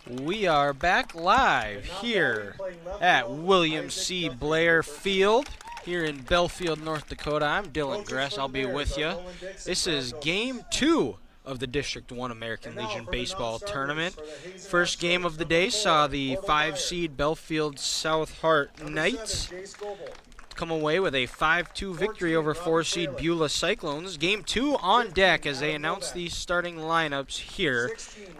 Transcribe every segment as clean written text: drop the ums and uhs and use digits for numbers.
We are back live here at William C. Blair Field here in Belfield, North Dakota. I'm Dylan Gress. I'll be with you. This is Game 2 of the District 1 American Legion Baseball Tournament. First game of the day saw the 5-seed Belfield South Hart Knights come away with a 5-2 victory over 4-seed Beulah Cyclones. Game 2 on deck as they announce the starting lineups here.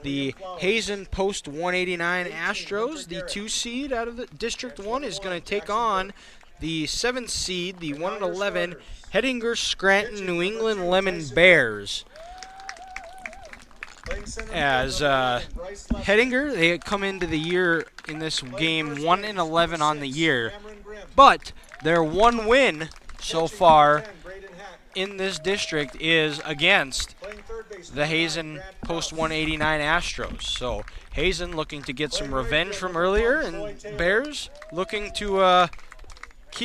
The Hazen Post 189 Astros, the 2-seed out of the District 1, is going to take on the 7th seed, the 1-11 Hettinger Scranton New England Lemmon Bears. as Hettinger, they come into the year in this game 1-11 on the year, but their one win so far in this district is against the Hazen Post 189 Astros. So Hazen looking to get some revenge from earlier, and Bears looking to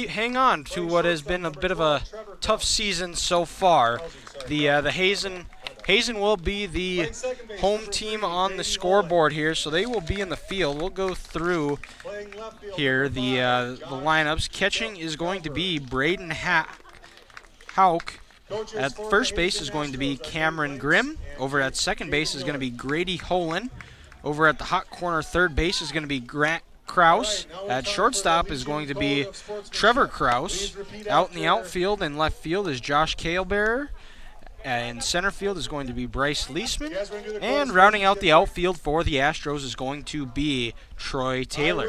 hang on to what has been a bit of a tough season so far. The Hazen will be the home team on the scoreboard here, so they will be in the field. We'll go through here the lineups. Catching is going to be Braden Hauk. At first base is going to be Cameron Grimm. Over at second base is going to be Grady Holen. Over at the hot corner third base is going to be Grant Kraus. At shortstop is going to be Trevor Kraus. Out in the outfield and left field is Josh Kalebearer. And center field is going to be Bryce Leisman. And rounding out the outfield for the Astros is going to be Troy Taylor.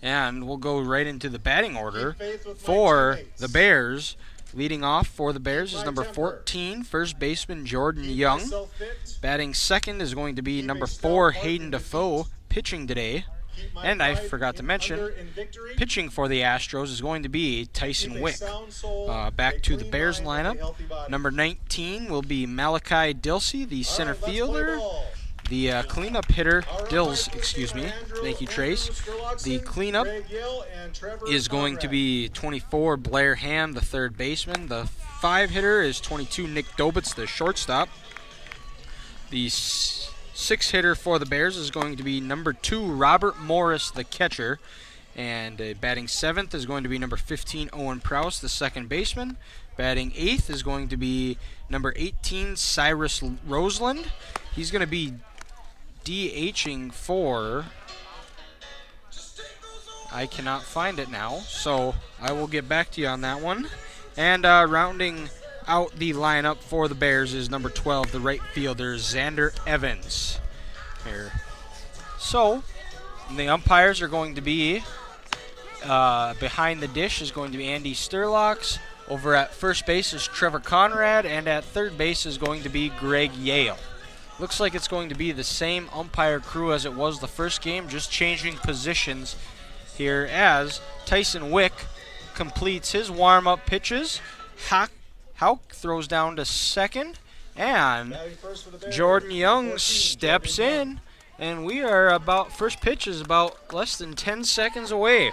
And we'll go right into the batting order for the Bears. Leading off for the Bears is number 14, first baseman Jordan Young. Batting second is going to be number 4, Hayden Defoe, pitching today. And I forgot to mention, pitching for the Astros is going to be Tyson Wick. Back to the Bears lineup. Number 19 will be Malachi Dilsey, the center fielder. The cleanup hitter, thank you, Trace. The cleanup is going to be 24, Blair Ham, the third baseman. The 5 hitter is 22, Nick Dobitz, the shortstop. The 6 hitter for the Bears is going to be number 2, Robert Morris, the catcher. And batting 7th is going to be number 15, Owen Prouse, the second baseman. Batting 8th is going to be number 18, Cyrus Roseland. He's going to be DHing for, I cannot find it now, so I will get back to you on that one. And rounding out the lineup for the Bears is number 12, the right fielder, Xander Evans. Here. So, the umpires are going to be, behind the dish is going to be Andy Sturlocks. Over at first base is Trevor Conrad, and at third base is going to be Greg Yale. Looks like it's going to be the same umpire crew as it was the first game, just changing positions here as Tyson Wick completes his warm-up pitches. Hauk throws down to second, and Jordan Young steps in, and we are about, first pitch is about less than 10 seconds away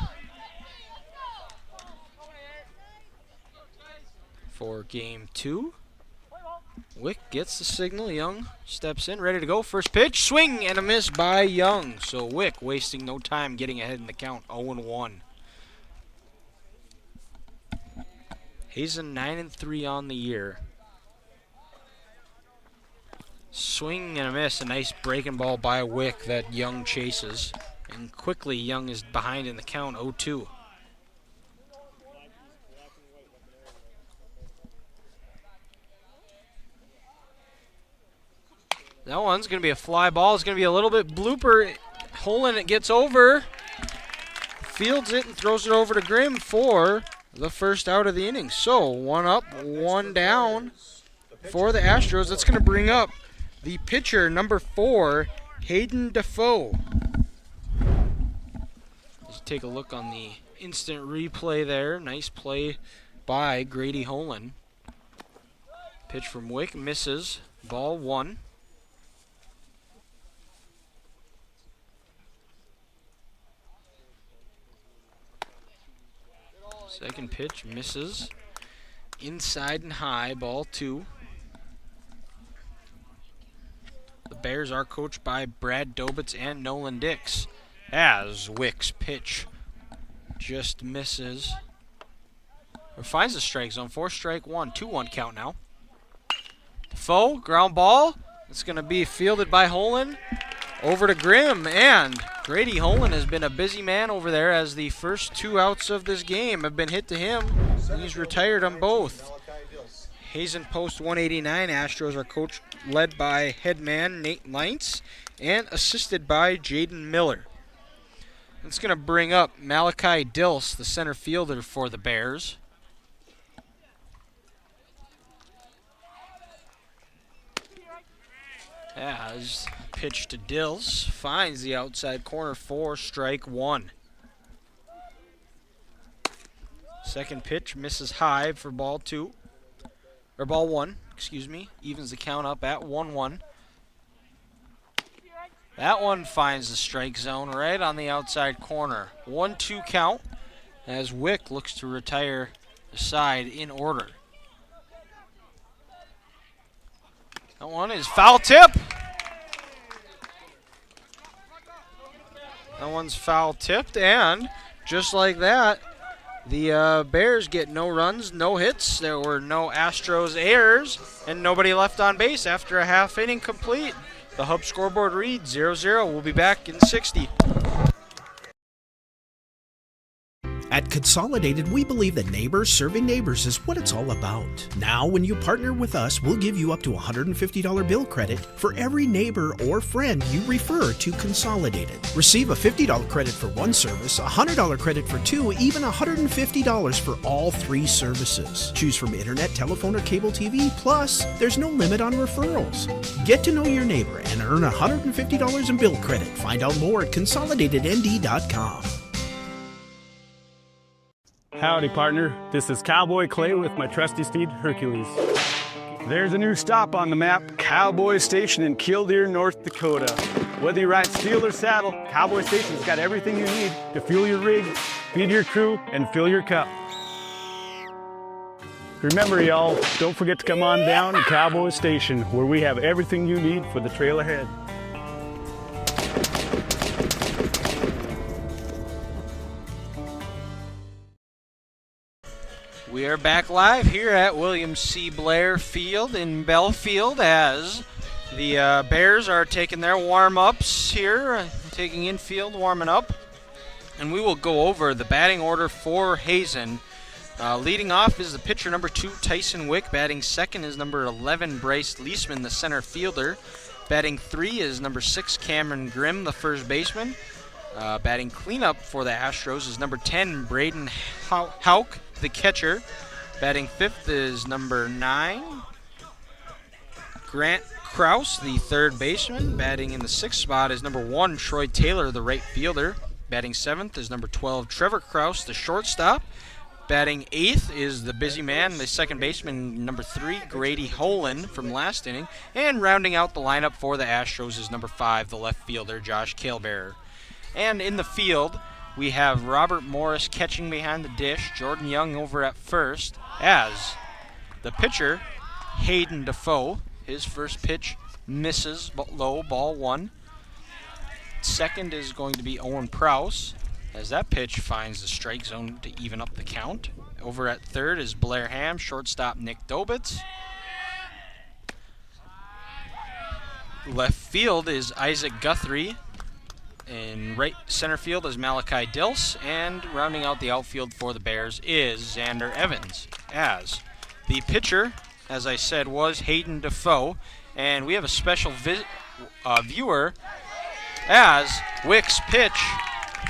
for game 2. Wick gets the signal. Young steps in, ready to go. First pitch, swing and a miss by Young. So Wick wasting no time getting ahead in the count, 0-1. Hazen 9-3 on the year. Swing and a miss, a nice breaking ball by Wick that Young chases. And quickly Young is behind in the count, 0-2. That one's going to be a fly ball. It's going to be a little bit blooper. Holen, it gets over. Fields it and throws it over to Grimm for the first out of the inning. So, 1 up, 1 down for the Astros. That's going to bring up the pitcher, number 4, Hayden Defoe. Let's take a look on the instant replay there. Nice play by Grady Holen. Pitch from Wick, misses. Ball 1. Second pitch misses. Inside and high, ball 2. The Bears are coached by Brad Dobitz and Nolan Dix. As Wick's pitch just misses. Or finds the strike zone. 4 strike 1. 2-1 count now. Defoe, ground ball. It's going to be fielded by Holen. Over to Grimm, and Grady Holen has been a busy man over there as the first 2 outs of this game have been hit to him. He's retired on both. Hazen Post 189 Astros are coached, led by head man Nate Leintz and assisted by Jaden Miller. It's going to bring up Malachi Dilse, the center fielder for the Bears. As pitch to Dills, finds the outside corner for strike one. Second pitch misses high for ball one, excuse me. Evens the count up at 1-1. That one finds the strike zone right on the outside corner. 1-2 count as Wick looks to retire the side in order. That one is foul tip. That one's foul tipped, and just like that, the Bears get no runs, no hits. There were no Astros errors, and nobody left on base after a half inning complete. The Hub scoreboard reads 0-0. We'll be back in 60. At Consolidated, we believe that neighbors serving neighbors is what it's all about. Now, when you partner with us, we'll give you up to $150 bill credit for every neighbor or friend you refer to Consolidated. Receive a $50 credit for one service, a $100 credit for two, even $150 for all three services. Choose from internet, telephone, or cable TV. Plus, there's no limit on referrals. Get to know your neighbor and earn $150 in bill credit. Find out more at consolidatednd.com. Howdy, partner. This is Cowboy Clay with my trusty steed, Hercules. There's a new stop on the map, Cowboy Station in Killdeer, North Dakota. Whether you ride steel or saddle, Cowboy Station's got everything you need to fuel your rig, feed your crew, and fill your cup. Remember, y'all, don't forget to come on down to Cowboy Station, where we have everything you need for the trail ahead. We are back live here at William C. Blair Field in Belfield as the Bears are taking their warm-ups here, taking infield, warming up. And we will go over the batting order for Hazen. Leading off is the pitcher number 2, Tyson Wick. Batting second is number 11, Bryce Leisman, the center fielder. Batting 3 is number 6, Cameron Grimm, the first baseman. Batting cleanup for the Astros is number 10, Braden Hauk, the catcher. Batting 5th is number 9, Grant Krause, the third baseman. Batting in the 6th spot is number 1, Troy Taylor, the right fielder. Batting 7th is number 12, Trevor Krause, the shortstop. Batting 8th is the busy man, the second baseman, number 3, Grady Holen from last inning. And rounding out the lineup for the Astros is number 5, the left fielder, Josh Kalebearer. And in the field, we have Robert Morris catching behind the dish, Jordan Young over at first, as the pitcher, Hayden Defoe, his first pitch misses low, ball 1. Second is going to be Owen Prowse, as that pitch finds the strike zone to even up the count. Over at third is Blair Ham, shortstop Nick Dobitz. Left field is Isaac Guthrie. In right center field is Malachi Dills, and rounding out the outfield for the Bears is Xander Evans. As the pitcher, as I said, was Hayden Defoe, and we have a special viewer as Wick's pitch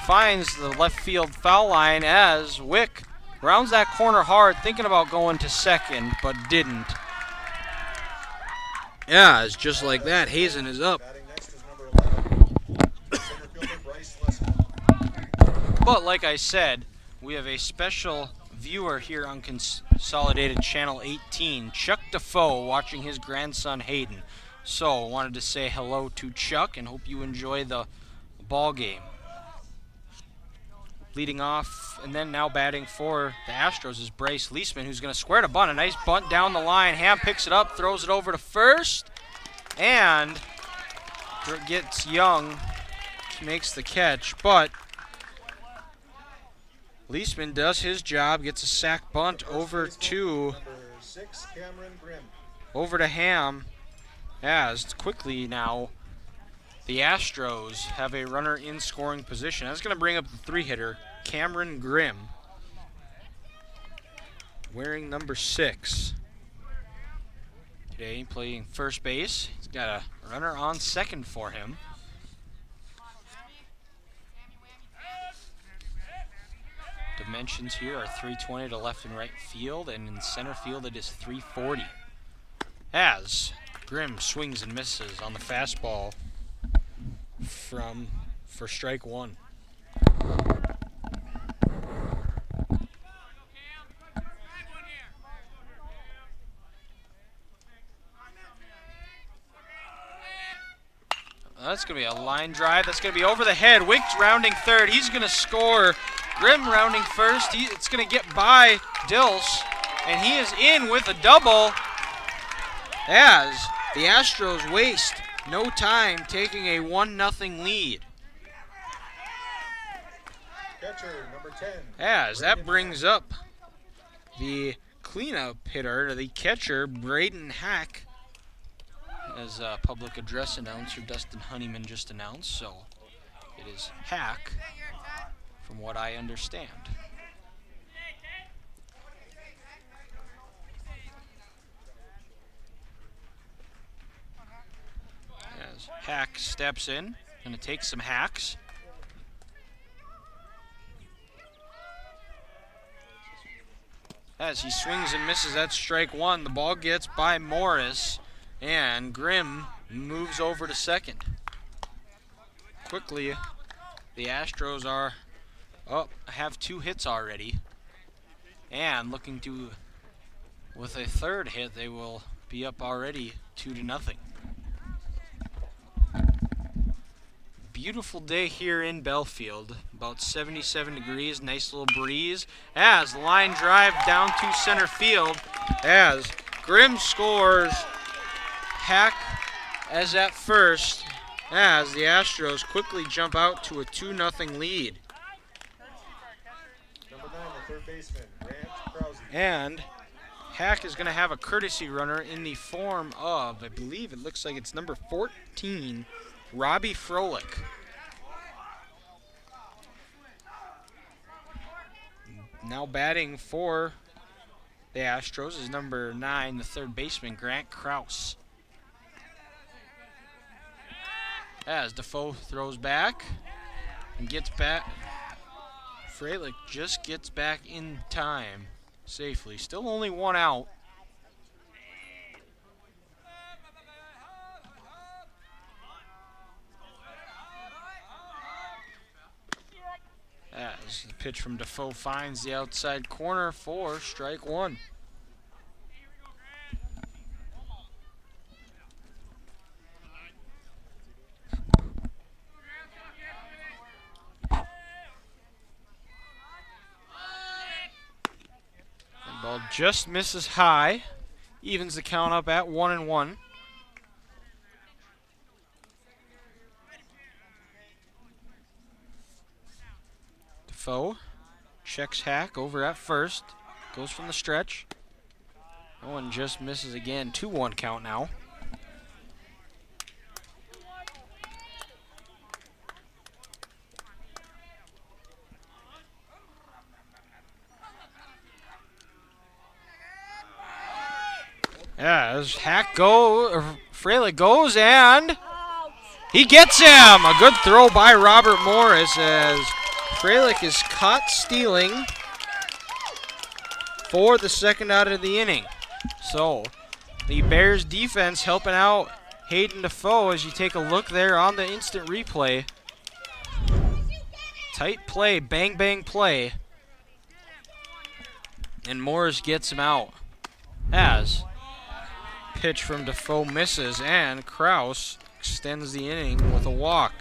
finds the left field foul line as Wick rounds that corner hard, thinking about going to second, but didn't. As just like that, Hazen is up. But like I said, we have a special viewer here on Consolidated Channel 18, Chuck Defoe, watching his grandson Hayden. So, wanted to say hello to Chuck and hope you enjoy the ball game. Leading off, and then now batting for the Astros is Bryce Leisman, who's going to square to bunt. A nice bunt down the line. Ham picks it up, throws it over to first, and gets Young, makes the catch, but Leisman does his job, gets a sack bunt over to Ham, as quickly now the Astros have a runner in scoring position. That's going to bring up the 3-hitter, Cameron Grimm, wearing number 6. Today playing first base. He's got a runner on second for him. Dimensions here are 320 to left and right field, and in center field it is 340. As Grimm swings and misses on the fastball for strike one. That's going to be a line drive. That's going to be over the head. Wicks rounding third. He's going to score. Grimm rounding first. It's going to get by Dills, and he is in with a double as the Astros waste no time taking a 1-0 lead. Catcher, number 10. As that brings up the cleanup hitter, the catcher, Braden Hack, as public address announcer Dustin Honeyman just announced, so it is Hack, from what I understand. As Hack steps in, gonna take some hacks. As he swings and misses, that's strike one. The ball gets by Morris, and Grimm moves over to second. Quickly, the Astros have 2 hits already, and looking to, with a third hit, they will be up already 2-0. Beautiful day here in Belfield, about 77 degrees, nice little breeze, as line drive down to center field, as Grimm scores. Hack as at first, as the Astros quickly jump out to a 2-0 lead. Number 9, the third baseman, Grant Krause. And Hack is going to have a courtesy runner in the form of, I believe it looks like it's number 14, Robbie Froelich. Now batting for the Astros is number 9, the third baseman, Grant Krause. As Defoe throws back and gets back, Froelich just gets back in time safely. Still only 1 out. As the pitch from Defoe finds the outside corner for strike one. Ball just misses high, evens the count up at 1-1. Defoe checks Hack over at first, goes from the stretch. That one just misses again, 2-1 count now. As Froelich goes, and he gets him! A good throw by Robert Morris as Froelich is caught stealing for the second out of the inning. So, the Bears defense helping out Hayden Defoe as you take a look there on the instant replay. Tight play, bang, bang play. And Morris gets him out. As pitch from Defoe misses, and Krause extends the inning with a walk.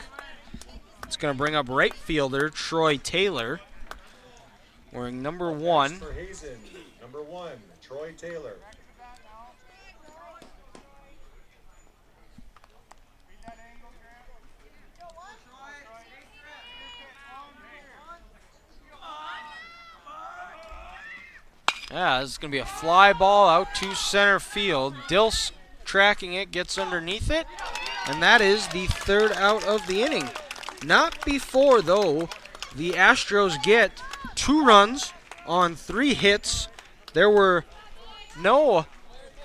It's going to bring up right fielder Troy Taylor, wearing number 1. For Hazen, number 1, Troy Taylor. Yeah, this is going to be a fly ball out to center field. Dills tracking it, gets underneath it, and that is the third out of the inning. Not before, though, the Astros get 2 runs on 3 hits. There were no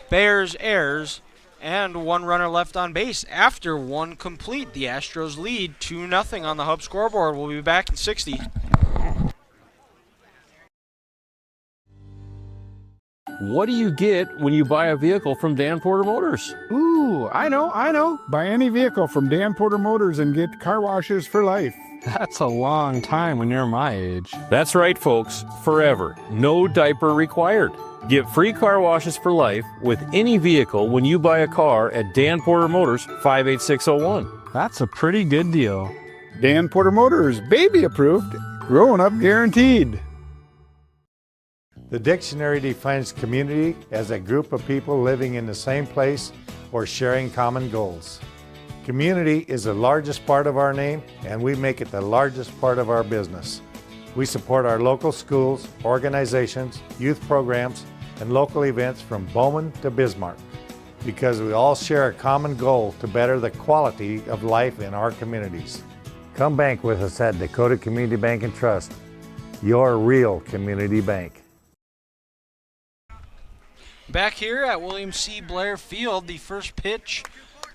Bears errors and 1 runner left on base. After 1 complete, the Astros lead 2-0 on the Hub scoreboard. We'll be back in 60. What do you get when you buy a vehicle from Dan Porter Motors? Ooh, I know. Buy any vehicle from Dan Porter Motors and get car washes for life. That's a long time when you're my age. That's right, folks. Forever. No diaper required. Get free car washes for life with any vehicle when you buy a car at Dan Porter Motors, 58601. That's a pretty good deal. Dan Porter Motors, baby approved, grown up guaranteed. The dictionary defines community as a group of people living in the same place or sharing common goals. Community is the largest part of our name, and we make it the largest part of our business. We support our local schools, organizations, youth programs, and local events from Bowman to Bismarck because we all share a common goal to better the quality of life in our communities. Come bank with us at Dakota Community Bank and Trust, your real community bank. Back here at William C. Blair Field, the first pitch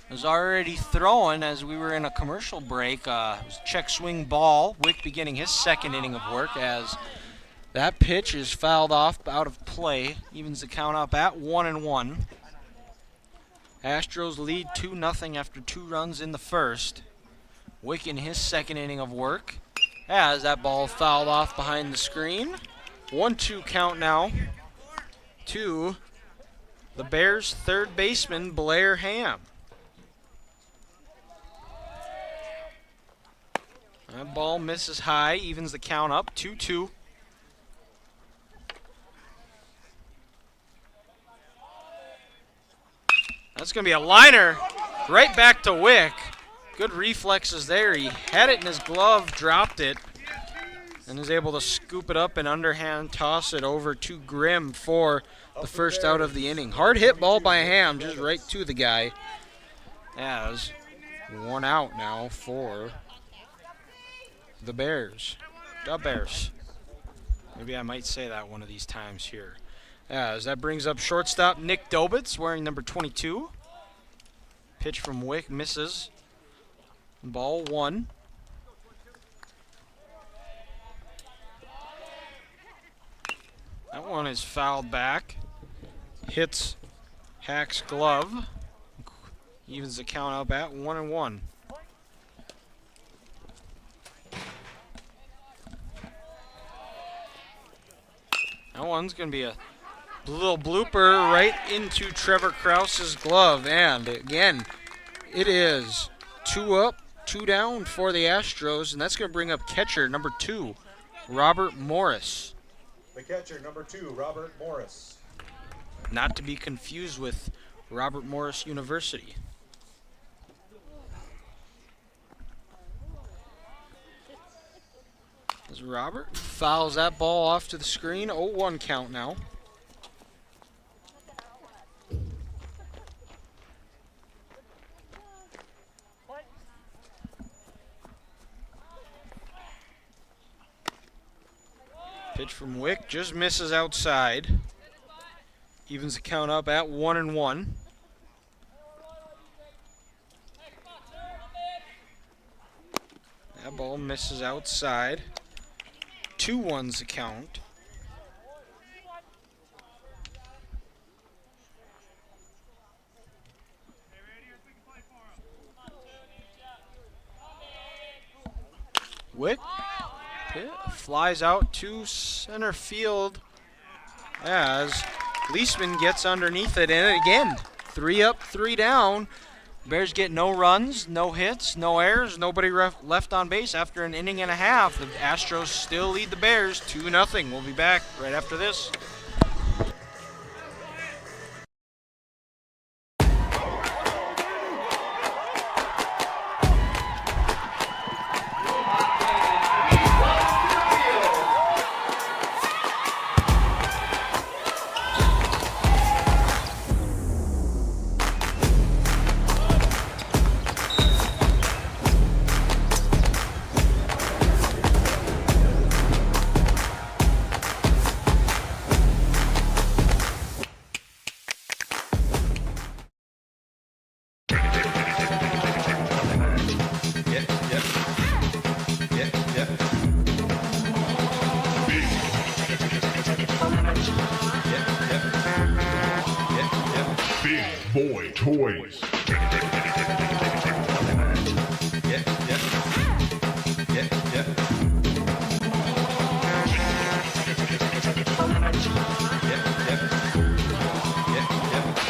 was already thrown as we were in a commercial break. It was a check swing ball. Wick beginning his second inning of work as that pitch is fouled off out of play. Evens the count up at 1-1. Astros lead 2-0 after 2 runs in the first. Wick in his second inning of work as that ball fouled off behind the screen. 1-2 count now to the Bears' third baseman, Blair Ham. That ball misses high, evens the count up, 2-2. That's going to be a liner right back to Wick. Good reflexes there. He had it in his glove, dropped it, and is able to scoop it up and underhand toss it over to Grimm for the first out of the inning. Hard hit ball by Ham, just right to the guy. As 1 out now for the Bears. The Bears. Maybe I might say that one of these times here. As that brings up shortstop Nick Dobitz wearing number 22. Pitch from Wick misses. Ball 1. That one is fouled back. Hits Hack's glove. Evens the count up at 1-1. That one's going to be a little blooper right into Trevor Krause's glove. And again, it is 2 up, 2 down for the Astros. And that's going to bring up catcher number 2, Robert Morris. The catcher, number 2, Robert Morris. Not to be confused with Robert Morris University. As Robert fouls that ball off to the screen, 0-1 count now. Pitch from Wick just misses outside. Evens the count up at 1-1. That ball misses outside. 2-1's the count. Wick flies out to center field as Leisman gets underneath it, and again, 3 up, 3 down. Bears get no runs, no hits, no errors, nobody left on base after an inning and a half. The Astros still lead the Bears 2-0. We'll be back right after this. Boy Toys.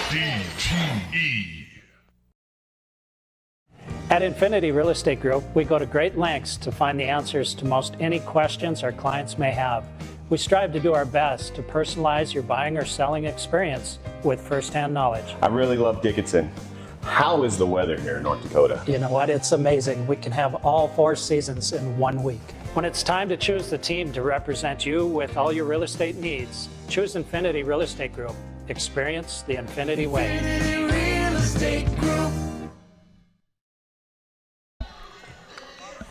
DTE. At Infinity Real Estate Group, we go to great lengths to find the answers to most any questions our clients may have. We strive to do our best to personalize your buying or selling experience with firsthand knowledge. I really love Dickinson. How is the weather here in North Dakota? You know what? It's amazing. We can have all 4 seasons in 1 week. When it's time to choose the team to represent you with all your real estate needs, choose Infinity Real Estate Group. Experience the Infinity way. Infinity Real Estate Group.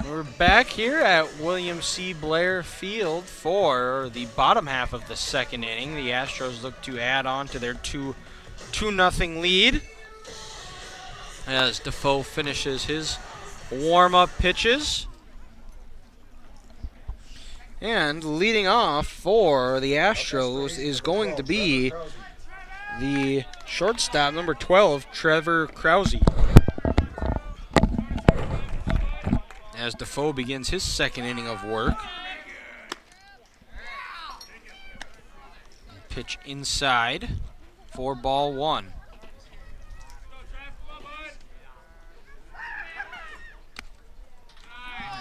We're back here at William C. Blair Field for the bottom half of the second inning. The Astros look to add on to their 2-0 lead as Defoe finishes his warm-up pitches. And leading off for the Astros is going to be the shortstop, number 12, Trevor Krause. As Defoe begins his second inning of work. Pitch inside for ball 1.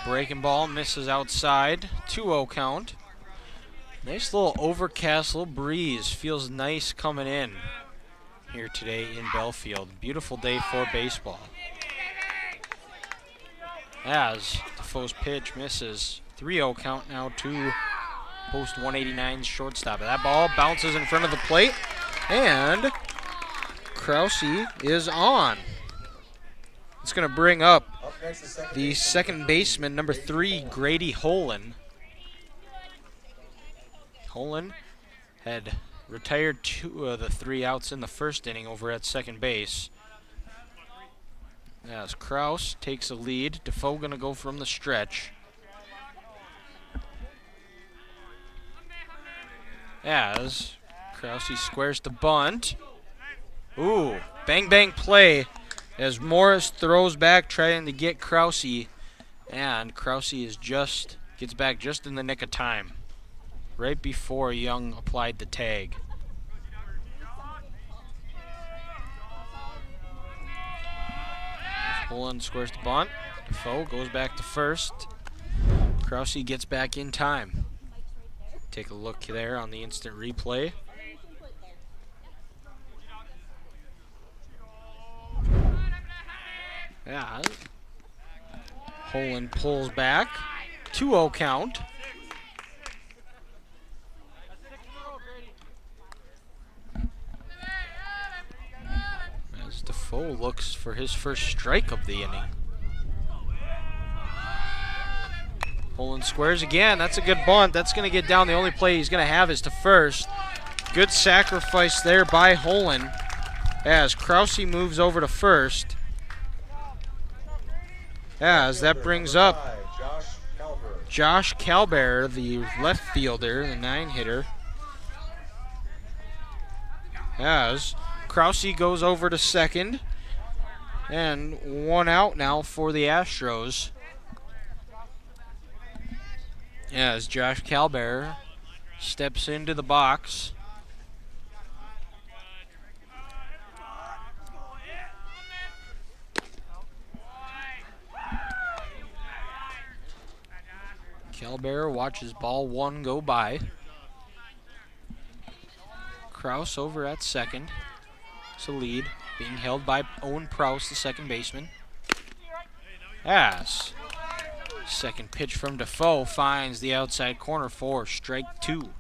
Breaking ball misses outside. 2-0 count. Nice little overcast, little breeze. Feels nice coming in here today in Belfield. Beautiful day for baseball. As Defoe's pitch misses. 3-0 count now to post 189's shortstop. That ball bounces in front of the plate, and Krause is on. It's going to bring up the second baseman, number 3, Grady Holen. Holen had retired 2 of the 3 outs in the first inning over at second base. As Krause takes a lead, Defoe going to go from the stretch. As Krause squares the bunt. Ooh, bang bang play as Morris throws back trying to get Krause, and Krause gets back just in the nick of time, right before Young applied the tag. Holen squares the bunt. Defoe goes back to first. Krause gets back in time. Take a look there on the instant replay. Yeah. Holen pulls back. 2-0 count. As Defoe looks for his first strike of the inning. Holen squares again. That's a good bunt. That's going to get down. The only play he's going to have is to first. Good sacrifice there by Holen as Krause moves over to first. As that brings up Josh Calber, the left fielder, the 9-hitter. As Krause goes over to second. And 1 out now for the Astros. As Josh Calber steps into the box. Calber watches ball 1 go by. Krause over at second. It's a lead being held by Owen Prouse, the second baseman. As second pitch from Defoe finds the outside corner for strike 2.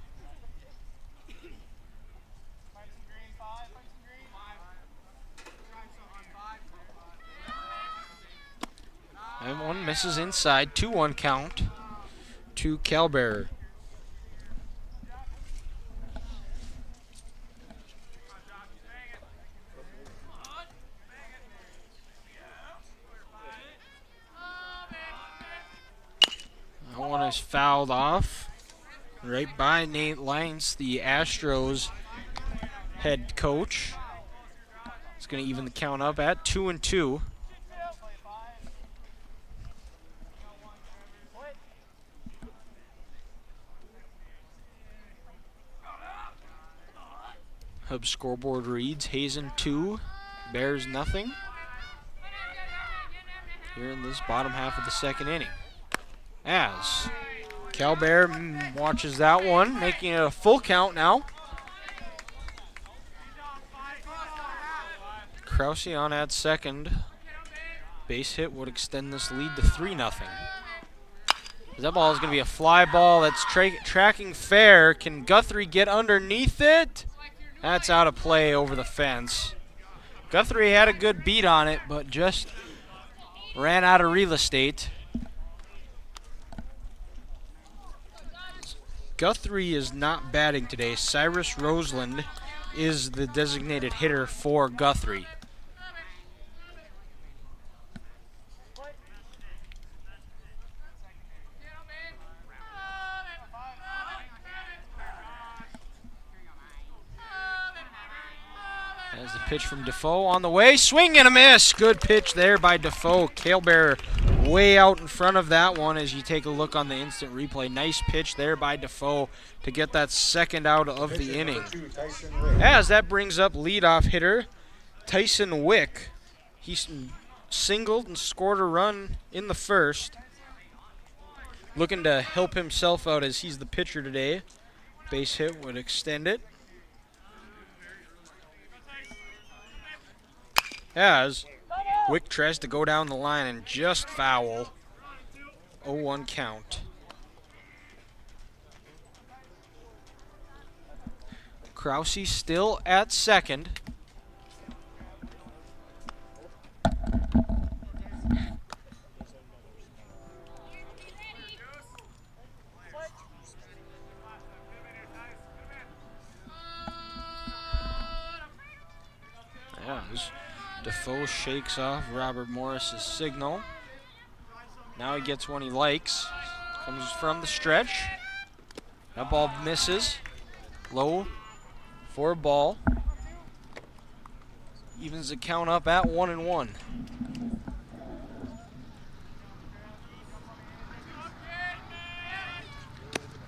And 1 misses inside. 2-1 count to Calber. That one is fouled off right by Nate Lines, the Astros head coach. It's going to even the count up at 2-2. Hub scoreboard reads Hazen 2, Bears nothing. Here in this bottom half of the second inning. As Cal Bear watches that one, making it a full count now. Krause on at second. Base hit would extend this lead to 3-0. That ball is going to be a fly ball that's tracking fair. Can Guthrie get underneath it? That's out of play over the fence. Guthrie had a good beat on it, but just ran out of real estate. Guthrie is not batting today. Cyrus Roseland is the designated hitter for Guthrie. As the pitch from Defoe on the way, swing and a miss. Good pitch there by Defoe. Cal Bear way out in front of that one as you take a look on the instant replay. Nice pitch there by Defoe to get that second out of the inning. As that brings up leadoff hitter Tyson Wick. He singled and scored a run in the first. Looking to help himself out as he's the pitcher today. Base hit would extend it. As Wick tries to go down the line and just foul. 0-1 count. Krause still at second. As Defoe shakes off Robert Morris's signal. Now he gets one he likes. Comes from the stretch. That ball misses. Low for a ball. Evens the count up at 1-1.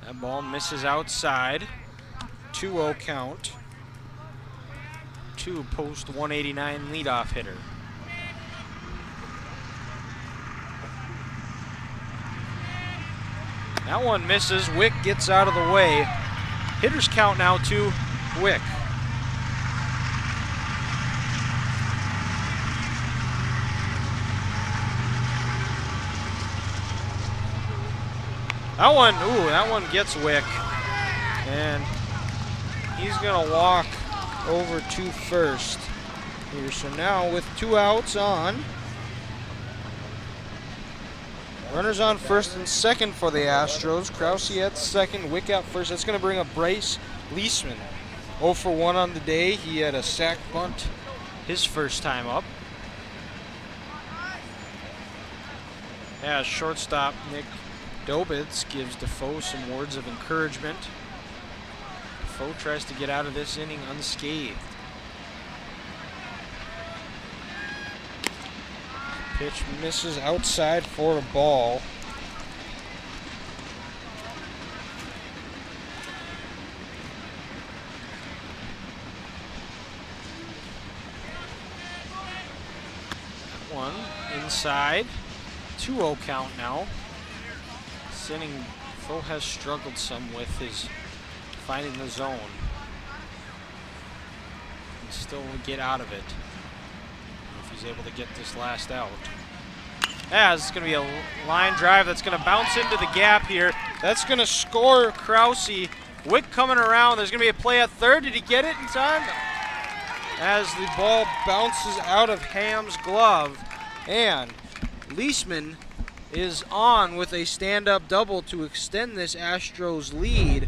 That ball misses outside. 2-0 count. Post 189 leadoff hitter. That one misses. Wick gets out of the way. Hitters count now to Wick. That one gets Wick. And he's gonna walk over to first here. So now with 2 outs on, runners on first and second for the Astros. Krause at second, Wick out first. That's going to bring up Bryce Leisman. 0 for 1 on the day. He had a sac bunt his first time up. As shortstop Nick Dobitz gives Defoe some words of encouragement. Defoe tries to get out of this inning unscathed. Pitch misses outside for a ball. That one inside. 2-0 count now. This inning, Defoe has struggled some with his finding the zone. And still get out of it if he's able to get this last out. As it's going to be a line drive that's going to bounce into the gap here. That's going to score Krause. Wick coming around. There's going to be a play at third. Did he get it in time? As the ball bounces out of Ham's glove. And Leisman is on with a stand-up double to extend this Astros lead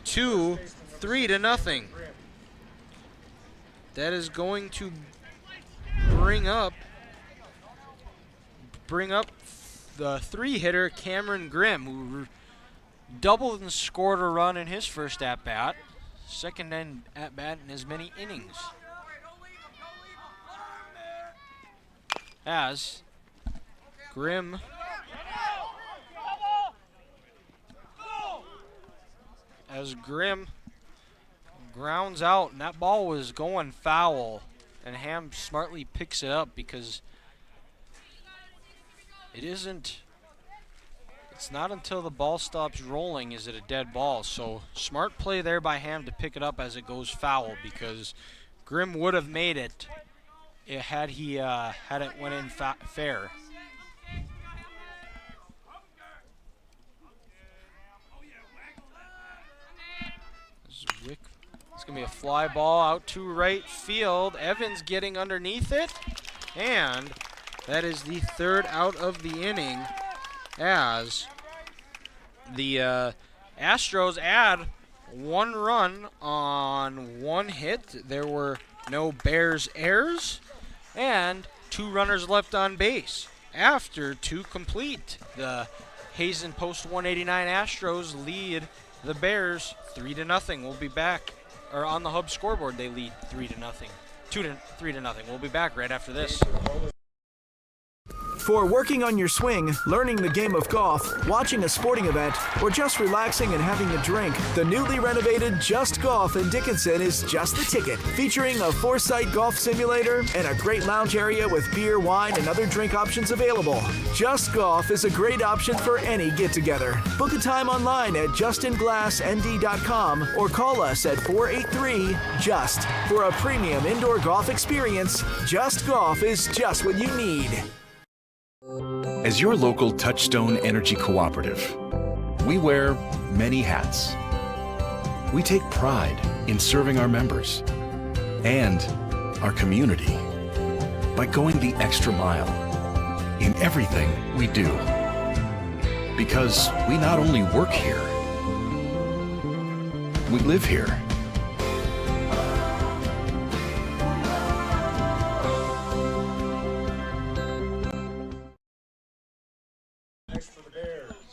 to 3-0. That is going to bring up the 3-hitter Cameron Grimm, who doubled and scored a run in his first at-bat. Second at-bat in as many innings. as Grimm grounds out, and that ball was going foul, and Ham smartly picks it up because it's not until the ball stops rolling is it a dead ball. So smart play there by Ham to pick it up as it goes foul, because Grimm would have made it had it went in fair. It's going to be a fly ball out to right field. Evans getting underneath it, and that is the third out of the inning as the Astros add 1 run on 1 hit. There were no Bears errors and 2 runners left on base. After 2 complete, the Hazen post 189 Astros lead the Bears 3-0. We'll be back, or on the Hub scoreboard they lead 3-0, 3-0. We'll be back right after this. For working on your swing, learning the game of golf, watching a sporting event, or just relaxing and having a drink, the newly renovated Just Golf in Dickinson is just the ticket. Featuring a 4-site golf simulator and a great lounge area with beer, wine, and other drink options available. Just Golf is a great option for any get-together. Book a time online at justinglassnd.com or call us at 483-JUST. For a premium indoor golf experience, Just Golf is just what you need. As your local Touchstone Energy Cooperative, we wear many hats. We take pride in serving our members and our community by going the extra mile in everything we do. Because we not only work here, we live here.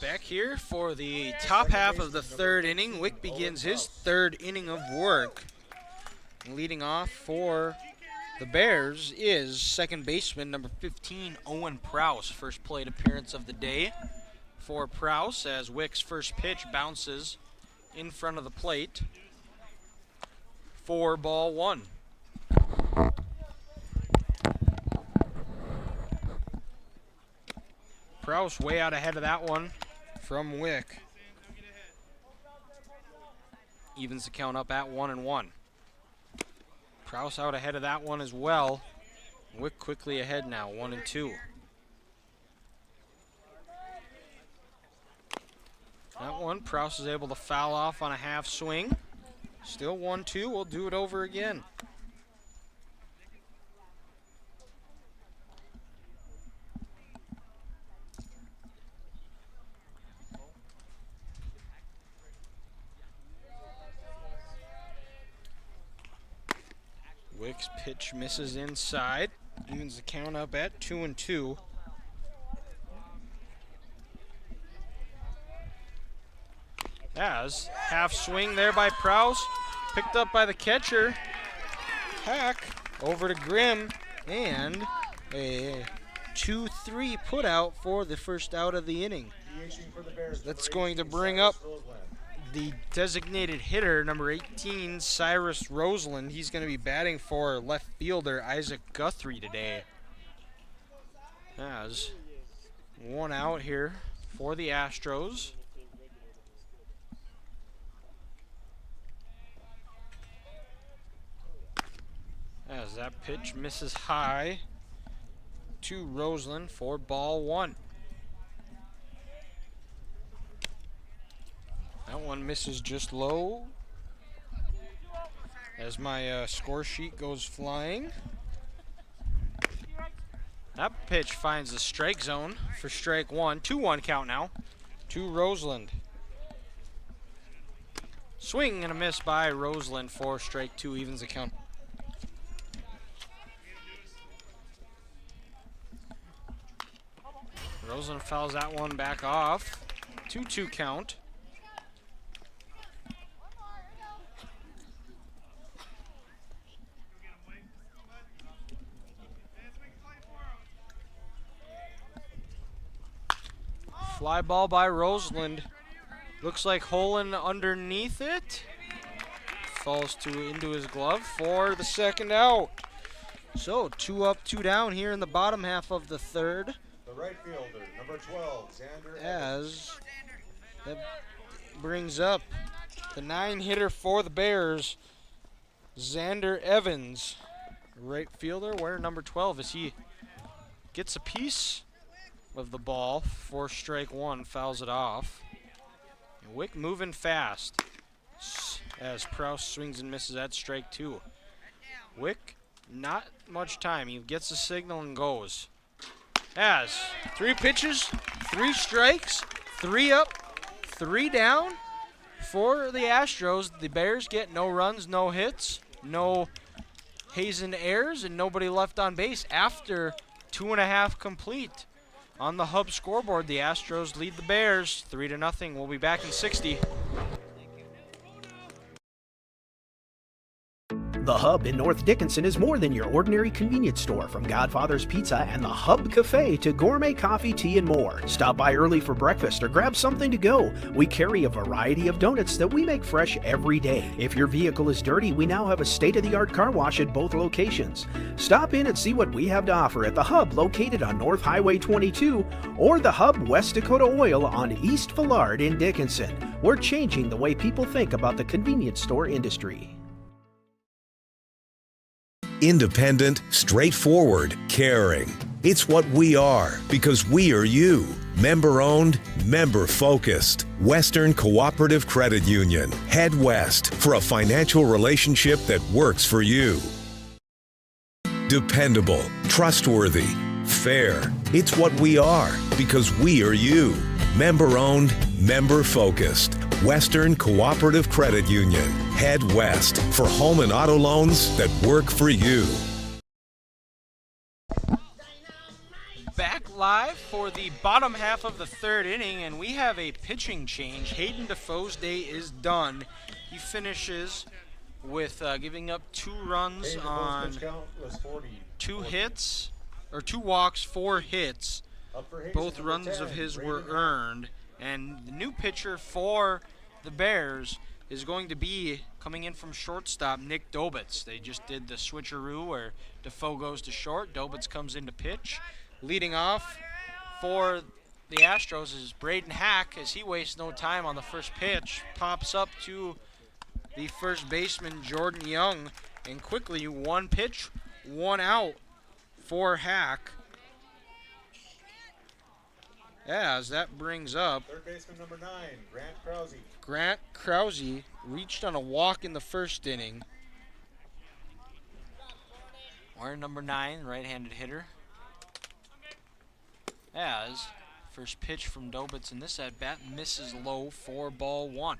Back here for the top half of the 3rd inning. Wick begins his 3rd inning of work. Leading off for the Bears is second baseman number 15, Owen Prouse. First plate appearance of the day for Prouse as Wick's first pitch bounces in front of the plate for ball 1. Prouse way out ahead of that one from Wick. Evens the count up at 1-1. Prouse out ahead of that one as well. Wick quickly ahead now, 1-2. That one, Prouse is able to foul off on a half swing. Still 1-2, we'll do it over again. Wick's pitch misses inside. Evens the count up at 2-2. As half swing there by Prouse, picked up by the catcher. Hack over to Grimm, and a 2-3 put out for the first out of the inning. That's going to bring up the designated hitter, number 18, Cyrus Roseland. He's going to be batting for left fielder Isaac Guthrie today. As 1 out here for the Astros. As that pitch misses high to Roseland for ball 1. That one misses just low as my score sheet goes flying. That pitch finds the strike zone for strike 1. 2-1 count now to Roseland. Swing and a miss by Roseland for strike 2, evens the count. Roseland fouls that one back off. 2-2 count. Fly ball by Roseland. Looks like Holland underneath it. Falls into his glove for the second out. So 2 up, 2 down here in the bottom half of the third. The right fielder, number 12, Xander. As that brings up the 9-hitter for the Bears, Xander Evans. Right fielder wearing number 12 as he gets a piece of the ball for strike 1, fouls it off. And Wick moving fast as Prouse swings and misses at strike 2. Wick, not much time. He gets the signal and goes. As 3 pitches, 3 strikes, 3 up, 3 down for the Astros. The Bears get no runs, no hits, no Hazen errors, and nobody left on base after 2.5 complete. On the Hub scoreboard, the Astros lead the Bears 3-0. We'll be back in 60. The Hub in North Dickinson is more than your ordinary convenience store. From Godfather's Pizza and the Hub Cafe to gourmet coffee, tea, and more. Stop by early for breakfast or grab something to go. We carry a variety of donuts that we make fresh every day. If your vehicle is dirty, we now have a state-of-the-art car wash at both locations. Stop in and see what we have to offer at the Hub located on North Highway 22 or the Hub West Dakota Oil on East Villard in Dickinson. We're changing the way people think about the convenience store industry. Independent, straightforward, caring. It's what we are because we are you. Member-owned, member-focused. Western Cooperative Credit Union. Head west for a financial relationship that works for you. Dependable, trustworthy, fair. It's what we are because we are you. Member-owned, member-focused. Western Cooperative Credit Union. Head west for home and auto loans that work for you. Back live for the bottom half of the third inning, and we have a pitching change. Hayden Defoe's day is done. He finishes with giving up 2 runs on 2 hits, or 2 walks, 4 hits. Both runs of his were earned. And the new pitcher for the Bears is going to be coming in from shortstop, Nick Dobitz. They just did the switcheroo where Defoe goes to short, Dobitz comes in to pitch. Leading off for the Astros is Braden Hack as he wastes no time on the first pitch. Pops up to the first baseman, Jordan Young, and quickly 1 pitch, 1 out for Hack. As that brings up third baseman number 9, Grant Krause. Grant Krause reached on a walk in the first inning. Or number 9, right-handed hitter. As first pitch from Dobitz in this at-bat misses low for ball 1.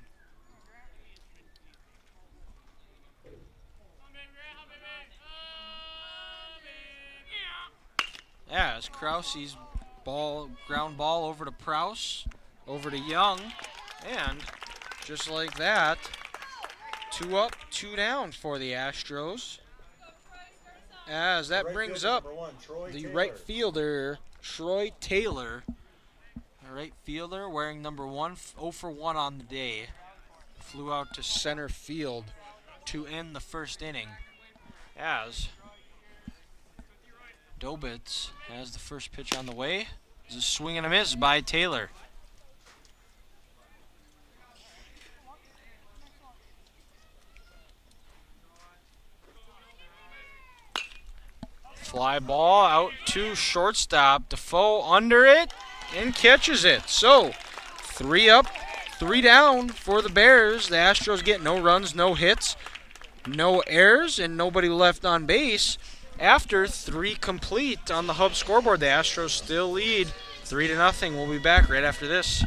As Krause's ground ball over to Prouse, over to Young, and just like that, 2 up, 2 down for the Astros. As that brings up the right fielder, Troy Taylor. The right fielder wearing number 1, 0 for 1 on the day. Flew out to center field to end the first inning. As Dobitz has the first pitch on the way. It's a swing and a miss by Taylor. Fly ball out to shortstop. Defoe under it and catches it. So 3 up, 3 down for the Bears. The Astros get no runs, no hits, no errors, and nobody left on base. After 3 complete on the Hub scoreboard, the Astros still lead 3-0. We'll be back right after this.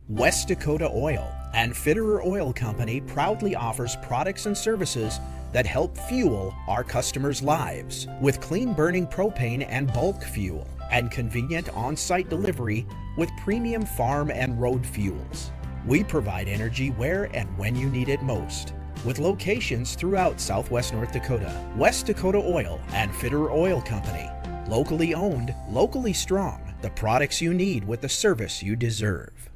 West Dakota Oil and Fitterer Oil Company proudly offers products and services that help fuel our customers' lives with clean-burning propane and bulk fuel and convenient on-site delivery with premium farm and road fuels. We provide energy where and when you need it most. With locations throughout southwest North Dakota, West Dakota Oil and Fitterer Oil Company, Locally owned, locally strong. The products you need with the service you deserve.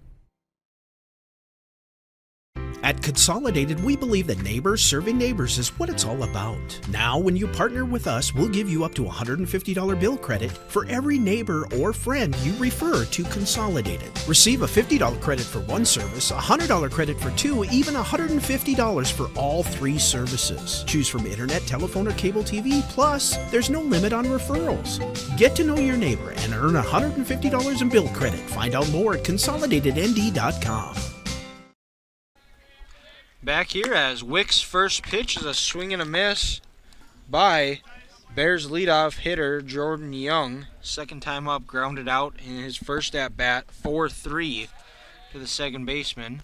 At Consolidated, we believe that neighbors serving neighbors is what it's all about. Now, when you partner with us, we'll give you up to $150 bill credit for every neighbor or friend you refer to Consolidated. Receive a $50 credit for one service, a $100 credit for two, even $150 for all three services. Choose from internet, telephone, or cable TV. Plus, there's no limit on referrals. Get to know your neighbor and earn $150 in bill credit. Find out more at consolidatednd.com. Back here as Wick's first pitch is a swing and a miss by Bears leadoff hitter Jordan Young. Second time up, grounded out in his first at-bat, 4-3 to the second baseman.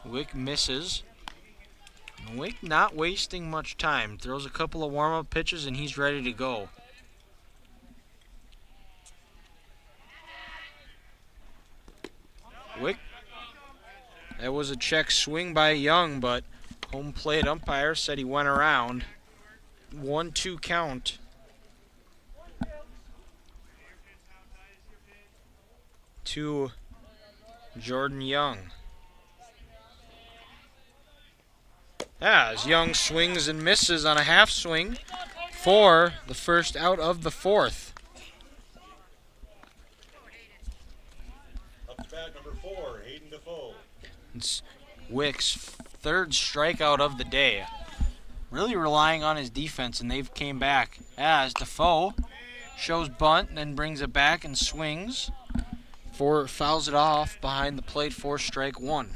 Wick misses. Wick not wasting much time. Throws a couple of warm-up pitches and he's ready to go. Wick. That was a check swing by Young, but home plate umpire said he went around. 1-2 count. To Jordan Young. As Young swings and misses on a half swing for the first out of the fourth. Up to bat number 4, Hazen. It's Wick's third strikeout of the day. Really relying on his defense, and they've came back. As Defoe shows bunt and then brings it back and swings. Fouls it off behind the plate for strike one.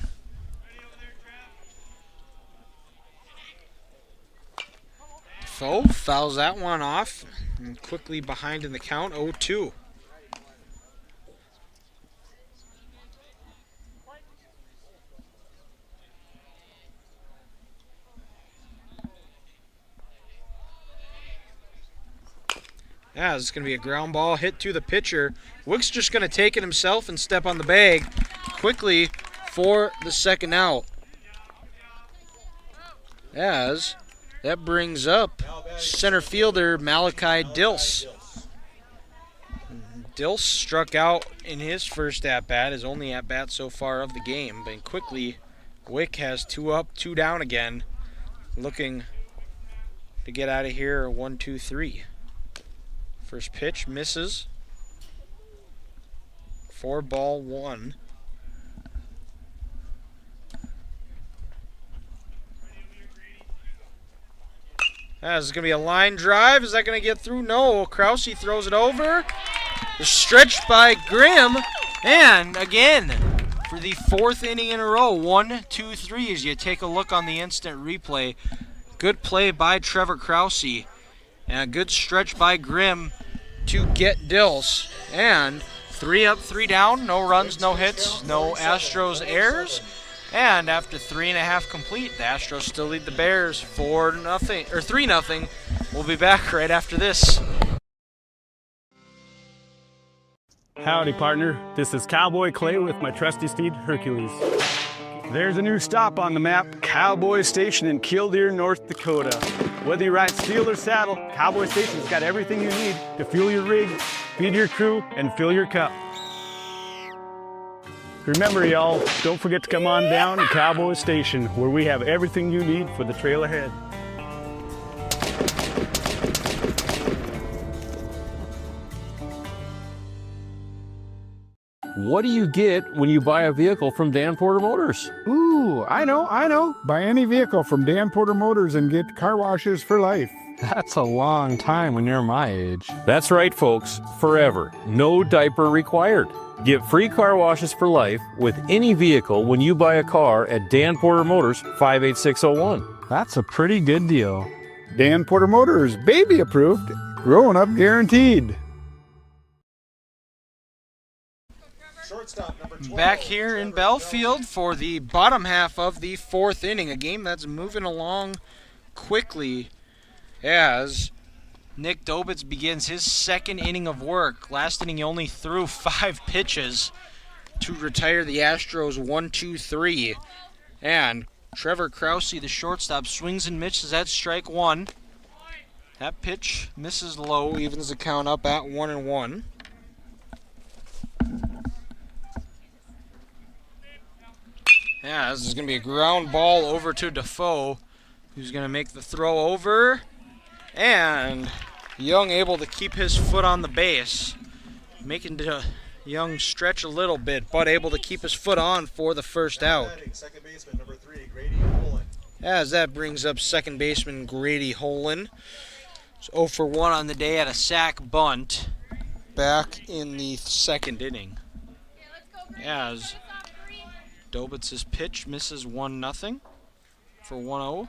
Defoe fouls that one off and quickly behind in the count, 0-2. Yeah, this is going to be a ground ball hit to the pitcher. Wick's just going to take it himself and step on the bag quickly for the second out. As that brings up center fielder Malachi Dilse. Dilse struck out in his first at-bat, his only at-bat so far of the game. But quickly, Wick has 2 up, 2 down again, looking to get out of here 1-2-3. First pitch misses. 4-1. This is going to be a line drive. Is that going to get through? No. Krause throws it over. The stretch by Grimm. And again, for the fourth inning in a row, 1-2-3 as you take a look on the instant replay. Good play by Trevor Krause. And a good stretch by Grimm to get Dilse. And 3 up, 3 down. No runs, no hits, no Astros errors. And after 3.5 complete, the Astros still lead the Bears 4-0 or 3-0. We'll be back right after this. Howdy, partner. This is Cowboy Clay with my trusty steed, Hercules. There's a new stop on the map, Cowboy Station in Killdeer, North Dakota. Whether you ride steel or saddle, Cowboy Station's got everything you need to fuel your rig, feed your crew, and fill your cup. Remember, y'all, don't forget to come on down to Cowboy Station, where we have everything you need for the trail ahead. What do you get when you buy a vehicle from Dan Porter Motors? Ooh, I know. Buy any vehicle from Dan Porter Motors and get car washes for life. That's a long time when you're my age. That's right, folks. Forever. No diaper required. Get free car washes for life with any vehicle when you buy a car at Dan Porter Motors, 58601. That's a pretty good deal. Dan Porter Motors, baby approved, growing up guaranteed. Back here in Belfield for the bottom half of the fourth inning, a game that's moving along quickly as Nick Dobitz begins his second inning of work. Last inning he only threw 5 pitches to retire the Astros 1-2-3. And Trevor Krause, the shortstop, swings and misses at strike one. That pitch misses low, evens the count up at 1-1. Yeah, this is going to be a ground ball over to Defoe, who's going to make the throw over. And Young able to keep his foot on the base, making Young stretch a little bit, but able to keep his foot on for the first out. Second baseman, number 3, Grady Holland. As that brings up second baseman Grady Holland. It's 0 for 1 on the day at a sac bunt back in the second inning. As Dobitz's pitch misses 1-0 for 1-0.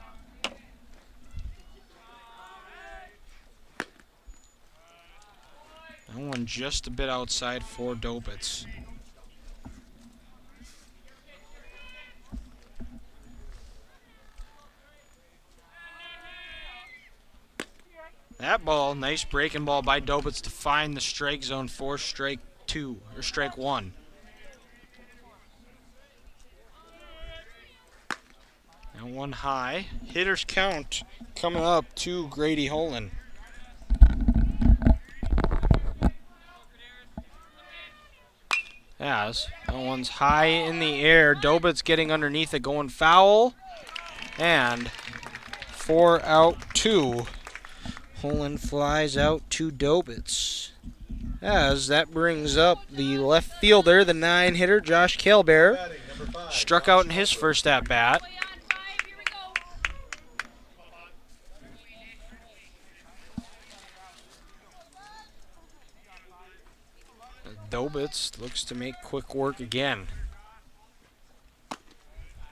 That one just a bit outside for Dobitz. That ball, nice breaking ball by Dobitz to find the strike zone for strike 2, or strike 1. And one high. Hitter's count coming up to Grady Holland. As that one's high in the air. Dobitz getting underneath it, going foul. And 4 out 2. Holland flies out to Dobitz. As that brings up the left fielder, the 9-hitter, Josh Kalbear. Struck out in his first at-bat. Dobitz looks to make quick work again.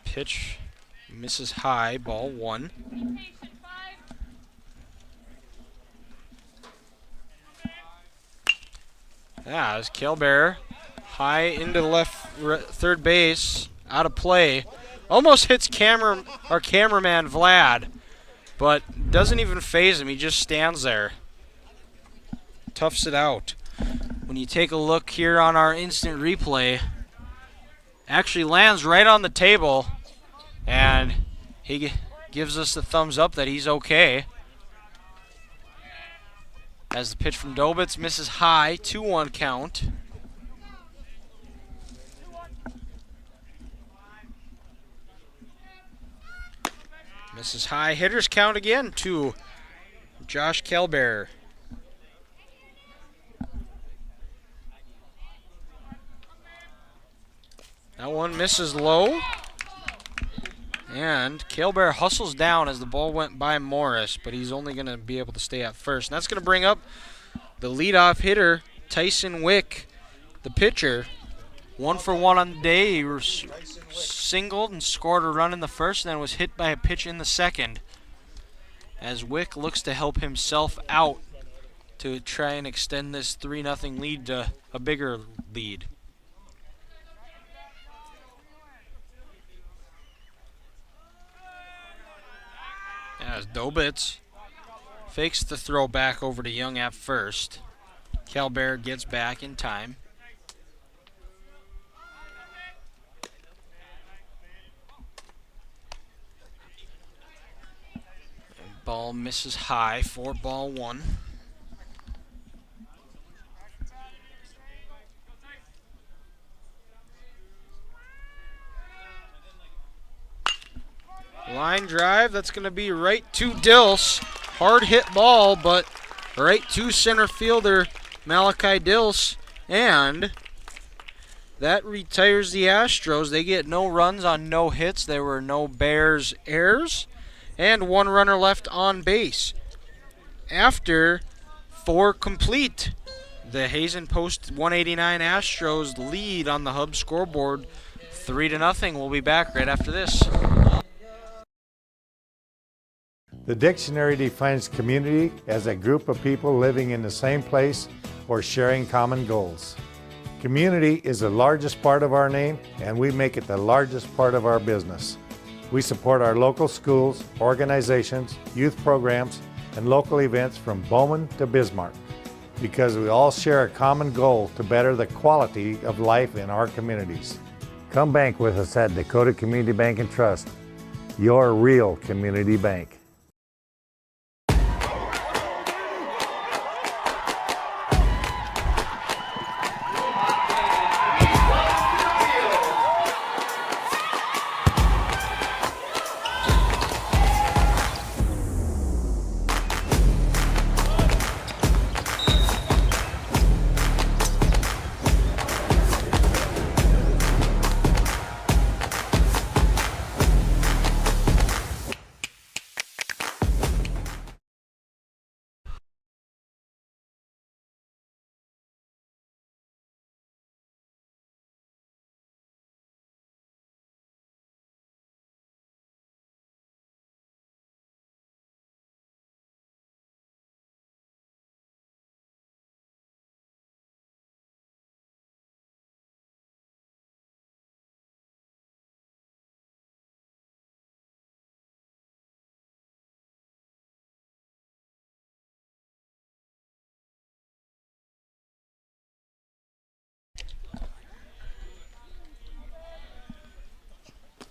Pitch misses high, ball 1. As Kalbear high into left third base, out of play. Almost hits cameraman Vlad, but doesn't even phase him. He just stands there. Toughs it out. When you take a look here on our instant replay, actually lands right on the table, and he gives us the thumbs up that he's okay. As the pitch from Dobitz misses high, 2-1 count. Misses high, hitter's count again to Josh Kalbear. That one misses low. And Kalbear hustles down as the ball went by Morris, but he's only going to be able to stay at first. And that's going to bring up the leadoff hitter, Tyson Wick, the pitcher. 1 for 1 on the day. He singled and scored a run in the first, and then was hit by a pitch in the second. As Wick looks to help himself out to try and extend this 3-0 lead to a bigger lead. As Dobitz fakes the throw back over to Young at first. Kalbear gets back in time. And ball misses high for ball 1. Line drive, that's going to be right to Dilse. Hard hit ball, but right to center fielder Malachi Dilse. And that retires the Astros. They get no runs on no hits. There were no Bears errors. And 1 runner left on base. After 4 complete, the Hazen Post 189 Astros lead on the Hub scoreboard 3-0. We'll be back right after this. The dictionary defines community as a group of people living in the same place or sharing common goals. Community is the largest part of our name, and we make it the largest part of our business. We support our local schools, organizations, youth programs, and local events from Bowman to Bismarck because we all share a common goal to better the quality of life in our communities. Come bank with us at Dakota Community Bank and Trust, your real community bank.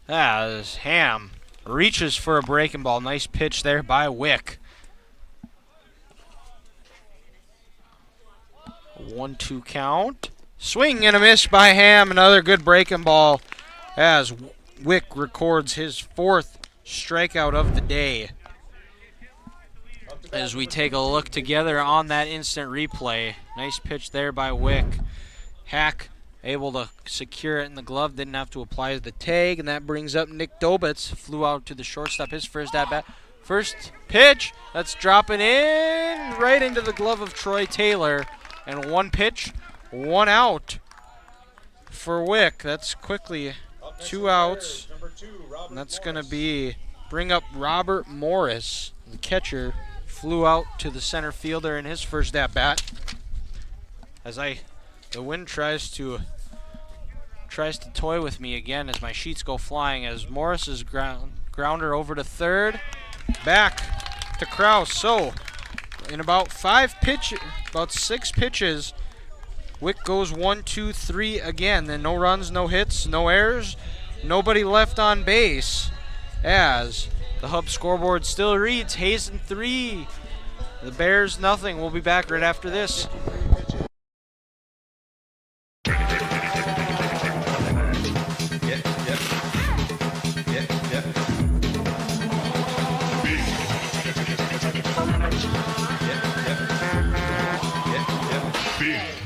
as Ham reaches for a breaking ball. Nice pitch there by Wick. 1-2 count. Swing and a miss by Ham. Another good breaking ball as Wick records his 4th strikeout of the day. As we take a look together on that instant replay. Nice pitch there by Wick. Hack able to secure it in the glove, didn't have to apply the tag, and that brings up Nick Dobitz. Flew out to the shortstop, his first at-bat. First pitch, that's dropping in right into the glove of Troy Taylor. And 1 pitch, 1 out for Wick. That's quickly 2 outs. And that's going to bring up Robert Morris, the catcher. Flew out to the center fielder in his first at-bat. As the wind tries to toy with me again as my sheets go flying, as Morris's grounder over to third, back to Kraus. So in about 6 pitches, Wick goes 1, 2, 3 again. Then no runs, no hits, no errors, nobody left on base. As the hub scoreboard still reads Hazen 3, the Bears nothing. We'll be back right after this.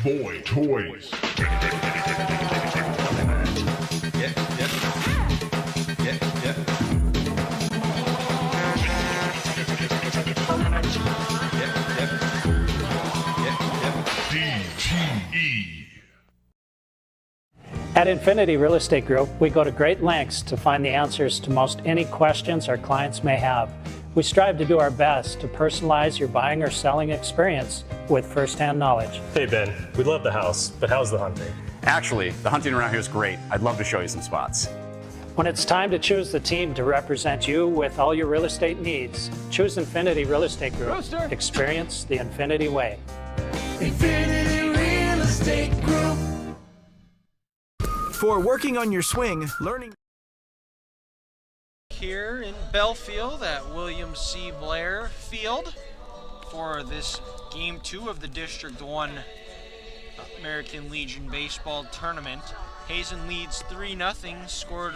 Boy Toys. At Infinity Real Estate Group, we go to great lengths to find the answers to most any questions our clients may have. We strive to do our best to personalize your buying or selling experience with first-hand knowledge. Hey Ben, we love the house, but how's the hunting? Actually, the hunting around here is great. I'd love to show you some spots. When it's time to choose the team to represent you with all your real estate needs, choose Infinity Real Estate Group. Roaster. Experience the Infinity way. Infinity Real Estate Group. For working on your swing, learning. Here in Belfield at William C. Blair Field for this Game 2 of the District 1 American Legion Baseball Tournament. Hazen leads 3-0, scored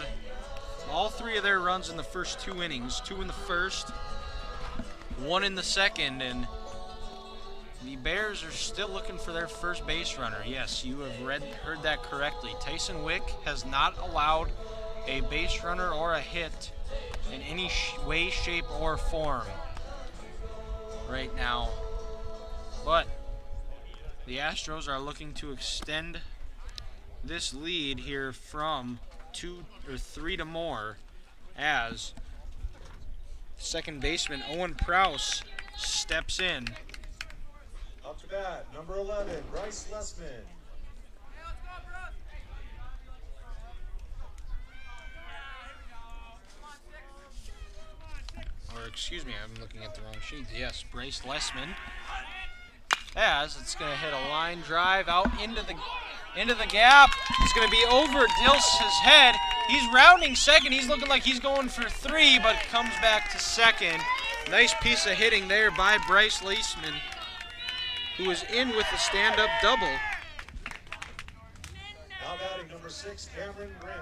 all 3 of their runs in the first 2 innings. 2 in the first, 1 in the second, and the Bears are still looking for their first base runner. Yes, you have heard that correctly. Tyson Wick has not allowed a base runner or a hit in any way, shape, or form right now. But the Astros are looking to extend this lead here from 2 or 3 to more, as second baseman Owen Prouse steps in. Up to bat, number 11, Bryce Lessman. Or excuse me, I'm looking at the wrong sheet. Yes, Bryce Lessman. As it's going to hit a line drive out into the gap. It's going to be over Dills' head. He's rounding second. He's looking like he's going for 3, but comes back to second. Nice piece of hitting there by Bryce Lessman, who is in with the stand-up double. Now batting number 6, Cameron Grimm.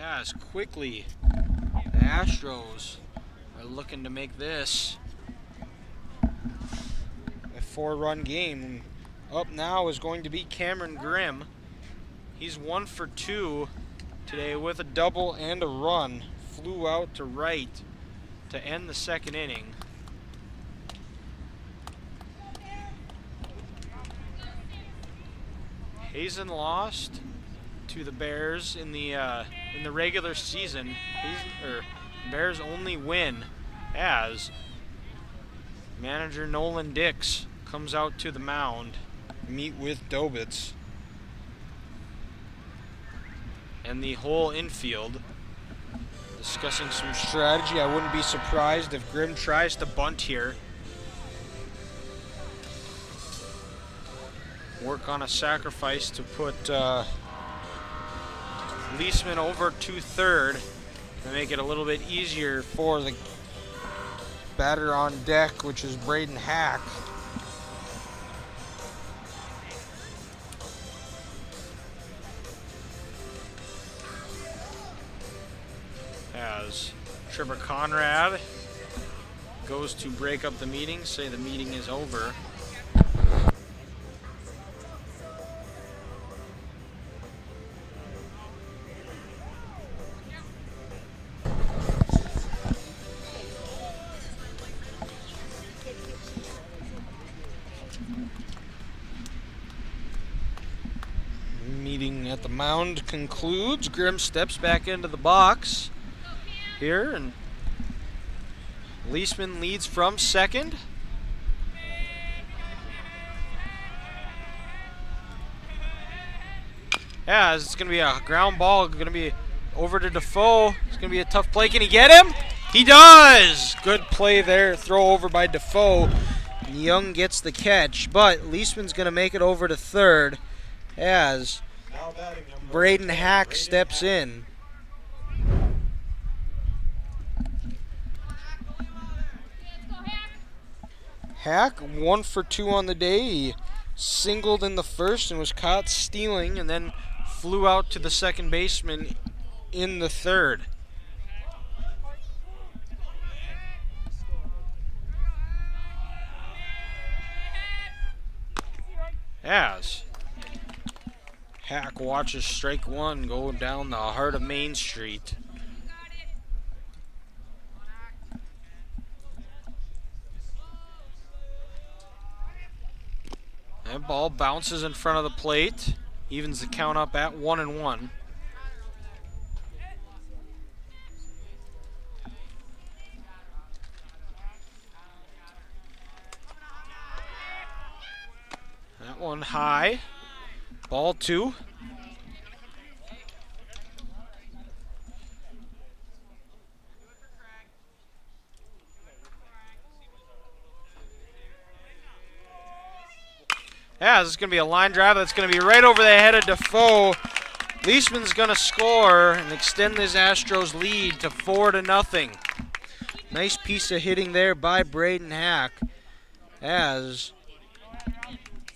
As quickly, the Astros are looking to make this a 4-run game. Up now is going to be Cameron Grimm. He's 1 for 2 today with a double and a run. Flew out to right to end the second inning. Hazen lost to the Bears in the regular season. Bears only win as manager Nolan Dix comes out to the mound, meet with Dobitz and the whole infield, discussing some strategy. I wouldn't be surprised if Grimm tries to bunt here. work on a sacrifice to put Lemmon over to third and make it a little bit easier for the batter on deck, which is Braden Hack. As Trevor Conrad goes to break up the meeting, say the meeting is over. Meeting at the mound concludes. Grimm steps back into the box here, and Lemmon leads from second. Yeah, it's going to be a ground ball, going to be over to Defoe. It's going to be a tough play. Can he get him? He does! Good play there, throw over by Defoe. Young gets the catch, but Lemmon's going to make it over to third as Braden Hack steps in. Hack 1 for 2 on the day. He singled in the first and was caught stealing, and then flew out to the second baseman in the third. As Hack watches strike one go down the heart of Main Street. That ball bounces in front of the plate, evens the count up at 1-1. That one high, ball 2. Yeah, this is going to be a line drive that's going to be right over the head of Defoe. Lemmon's going to score and extend this Astros lead to 4-0. Nice piece of hitting there by Braden Hack, as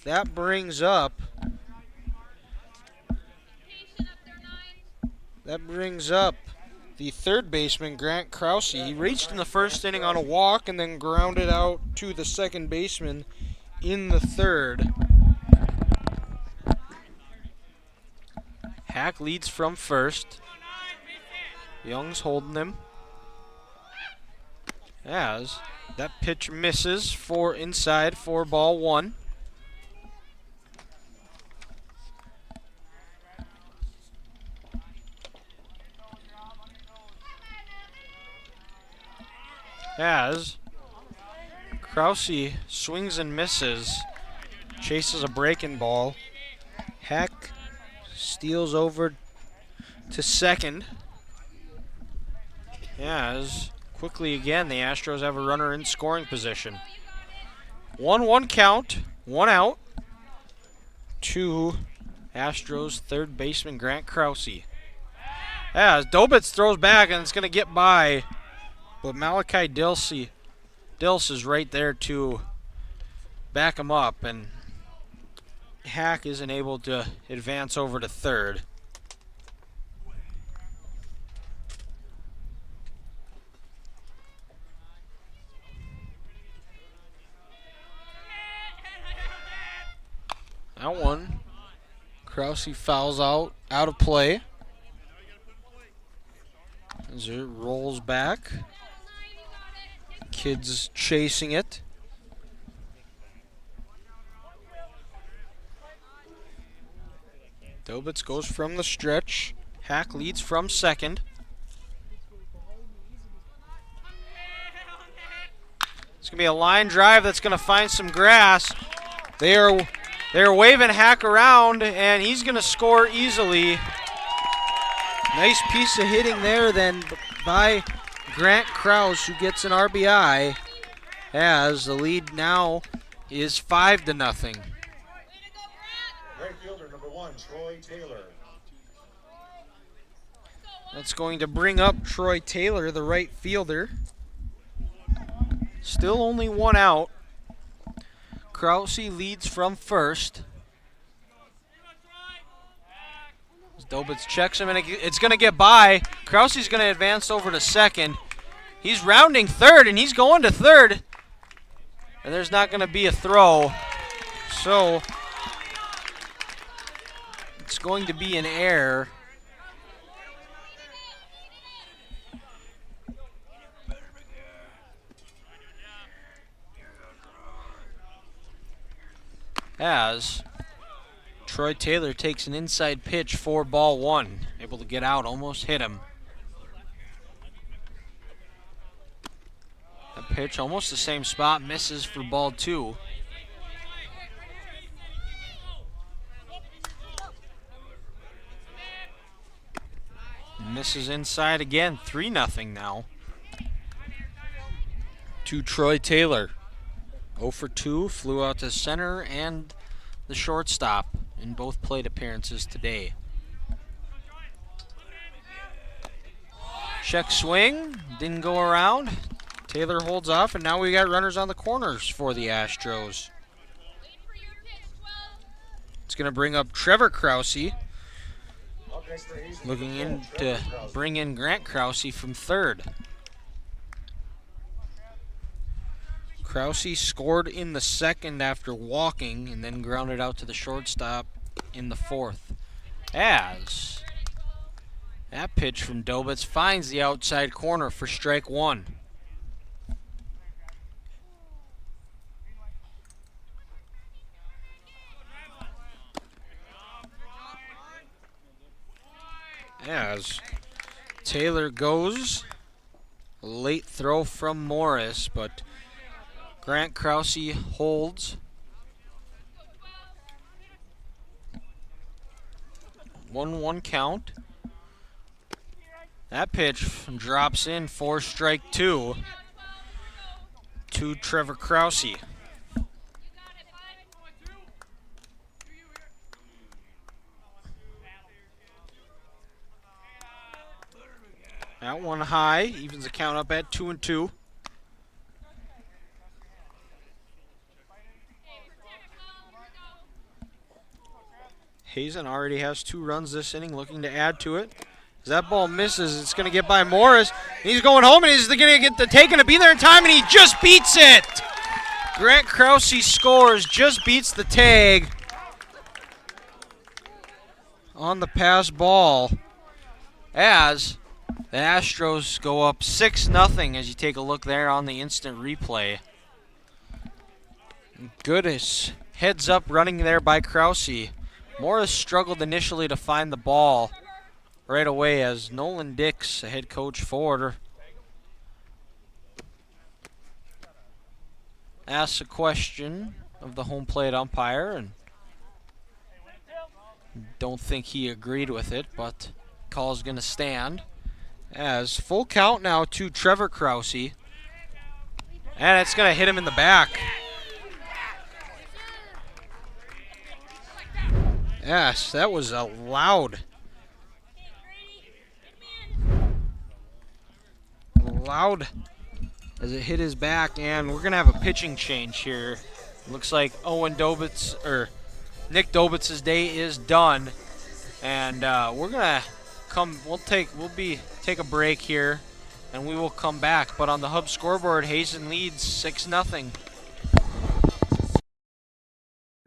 that brings up the third baseman, Grant Krause. He reached in the first inning on a walk and then grounded out to the second baseman in the third. Hack leads from first. Young's holding him. As that pitch misses for inside for ball 1. As Krause swings and misses, chases a breaking ball. Hack steals over to second. As quickly again, the Astros have a runner in scoring position. 1-1 count, 1 out to Astros third baseman Grant Krause. As Dobitz throws back and it's going to get by, but Malachi Dilse is right there to back him up, and Hack isn't able to advance over to third. That one, Krause fouls out of play as it rolls back. Kids chasing it. Dobitz goes from the stretch. Hack leads from second. It's going to be a line drive that's going to find some grass. They're waving Hack around, and he's going to score easily. Nice piece of hitting there then by Grant Krause, who gets an RBI, as the lead now is 5-0. 1, Troy Taylor. That's going to bring up Troy Taylor, the right fielder. Still only one out. Krause leads from first. Dobitz checks him, and it's going to get by. Krause's going to advance over to second. He's rounding third, and he's going to third. And there's not going to be a throw. So it's going to be an error. As Troy Taylor takes an inside pitch for ball 1. Able to get out, almost hit him. That pitch almost the same spot, misses for ball 2. Misses inside again, 3-0 now. To Troy Taylor. 0 for 2, flew out to center and the shortstop in both plate appearances today. Check swing, didn't go around. Taylor holds off, and now we got runners on the corners for the Astros. It's going to bring up Trevor Krause. Looking in to bring in Grant Krause from third. Krause scored in the second after walking and then grounded out to the shortstop in the fourth. As that pitch from Dobitz finds the outside corner for strike 1. As Taylor goes, a late throw from Morris, but Grant Krause holds. 1-1 count. That pitch drops in for strike 2 to Trevor Krause. That one high, evens the count up at 2-2. Hazen already has 2 runs this inning, looking to add to it. As that ball misses, it's going to get by Morris. He's going home, and he's going to get the take and to be there in time, and he just beats it. Grant Krause scores, just beats the tag on the pass ball. As the Astros go up 6-0 as you take a look there on the instant replay. Goodness, heads up running there by Krause. Morris struggled initially to find the ball right away as Nolan Dix, the head coach for, asks a question of the home plate umpire, and don't think he agreed with it, but call's going to stand. As full count now to Trevor Krause, and it's going to hit him in the back. Yes, that was a loud as it hit his back, and we're going to have a pitching change here. Looks like Nick Dobitz's day is done, and we're going to take a break here, and we will come back. But on the Hub scoreboard, Hazen leads 6-0.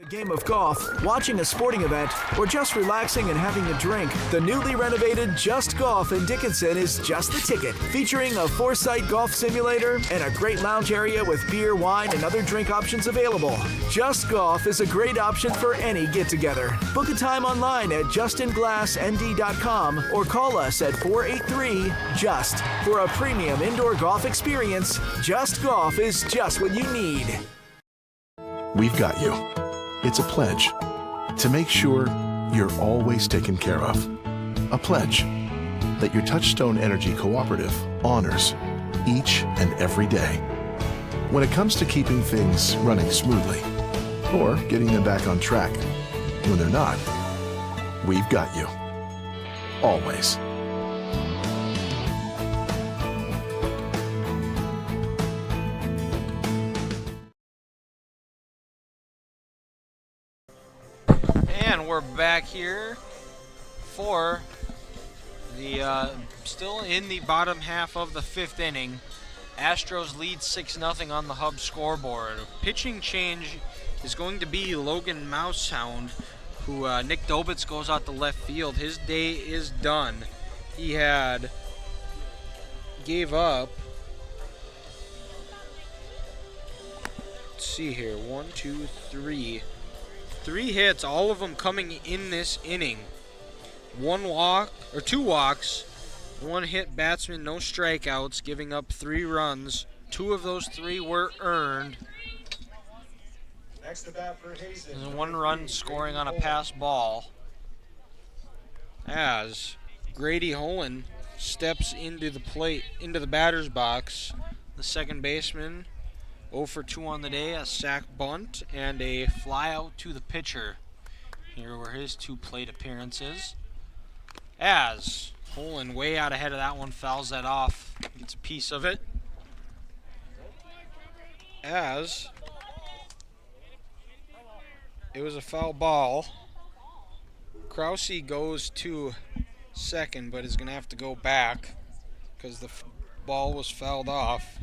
A game of golf, watching a sporting event, or just relaxing and having a drink, the newly renovated Just Golf in Dickinson is just the ticket. Featuring a 4-site golf simulator and a great lounge area with beer, wine, and other drink options available. Just Golf is a great option for any get-together. Book a time online at justinglassnd.com or call us at 483-JUST. For a premium indoor golf experience, Just Golf is just what you need. We've got you. It's a pledge to make sure you're always taken care of. A pledge that your Touchstone Energy Cooperative honors each and every day. When it comes to keeping things running smoothly or getting them back on track when they're not, We've got you. Always. And we're back here for the still in the bottom half of the 5th inning. Astros lead 6-0 on the Hub scoreboard. Pitching change is going to be Logan Mousehound, who Nick Dobitz goes out to left field. His day is done. He gave up, let's see here, 1, 2, 3. 3 hits, all of them coming in this inning. 2 walks, 1 hit batsman, no strikeouts, giving up 3 runs. 2 of those 3 were earned. Next to bat for Hazen. There's 1 run scoring on a pass ball as Grady Holland steps into the batter's box. The second baseman 0 for 2 on the day, a sac bunt and a fly out to the pitcher. Here were his 2 plate appearances. As Holland way out ahead of that one, fouls that off, gets a piece of it. As it was a foul ball. Krause goes to second, but is going to have to go back because the ball was fouled off.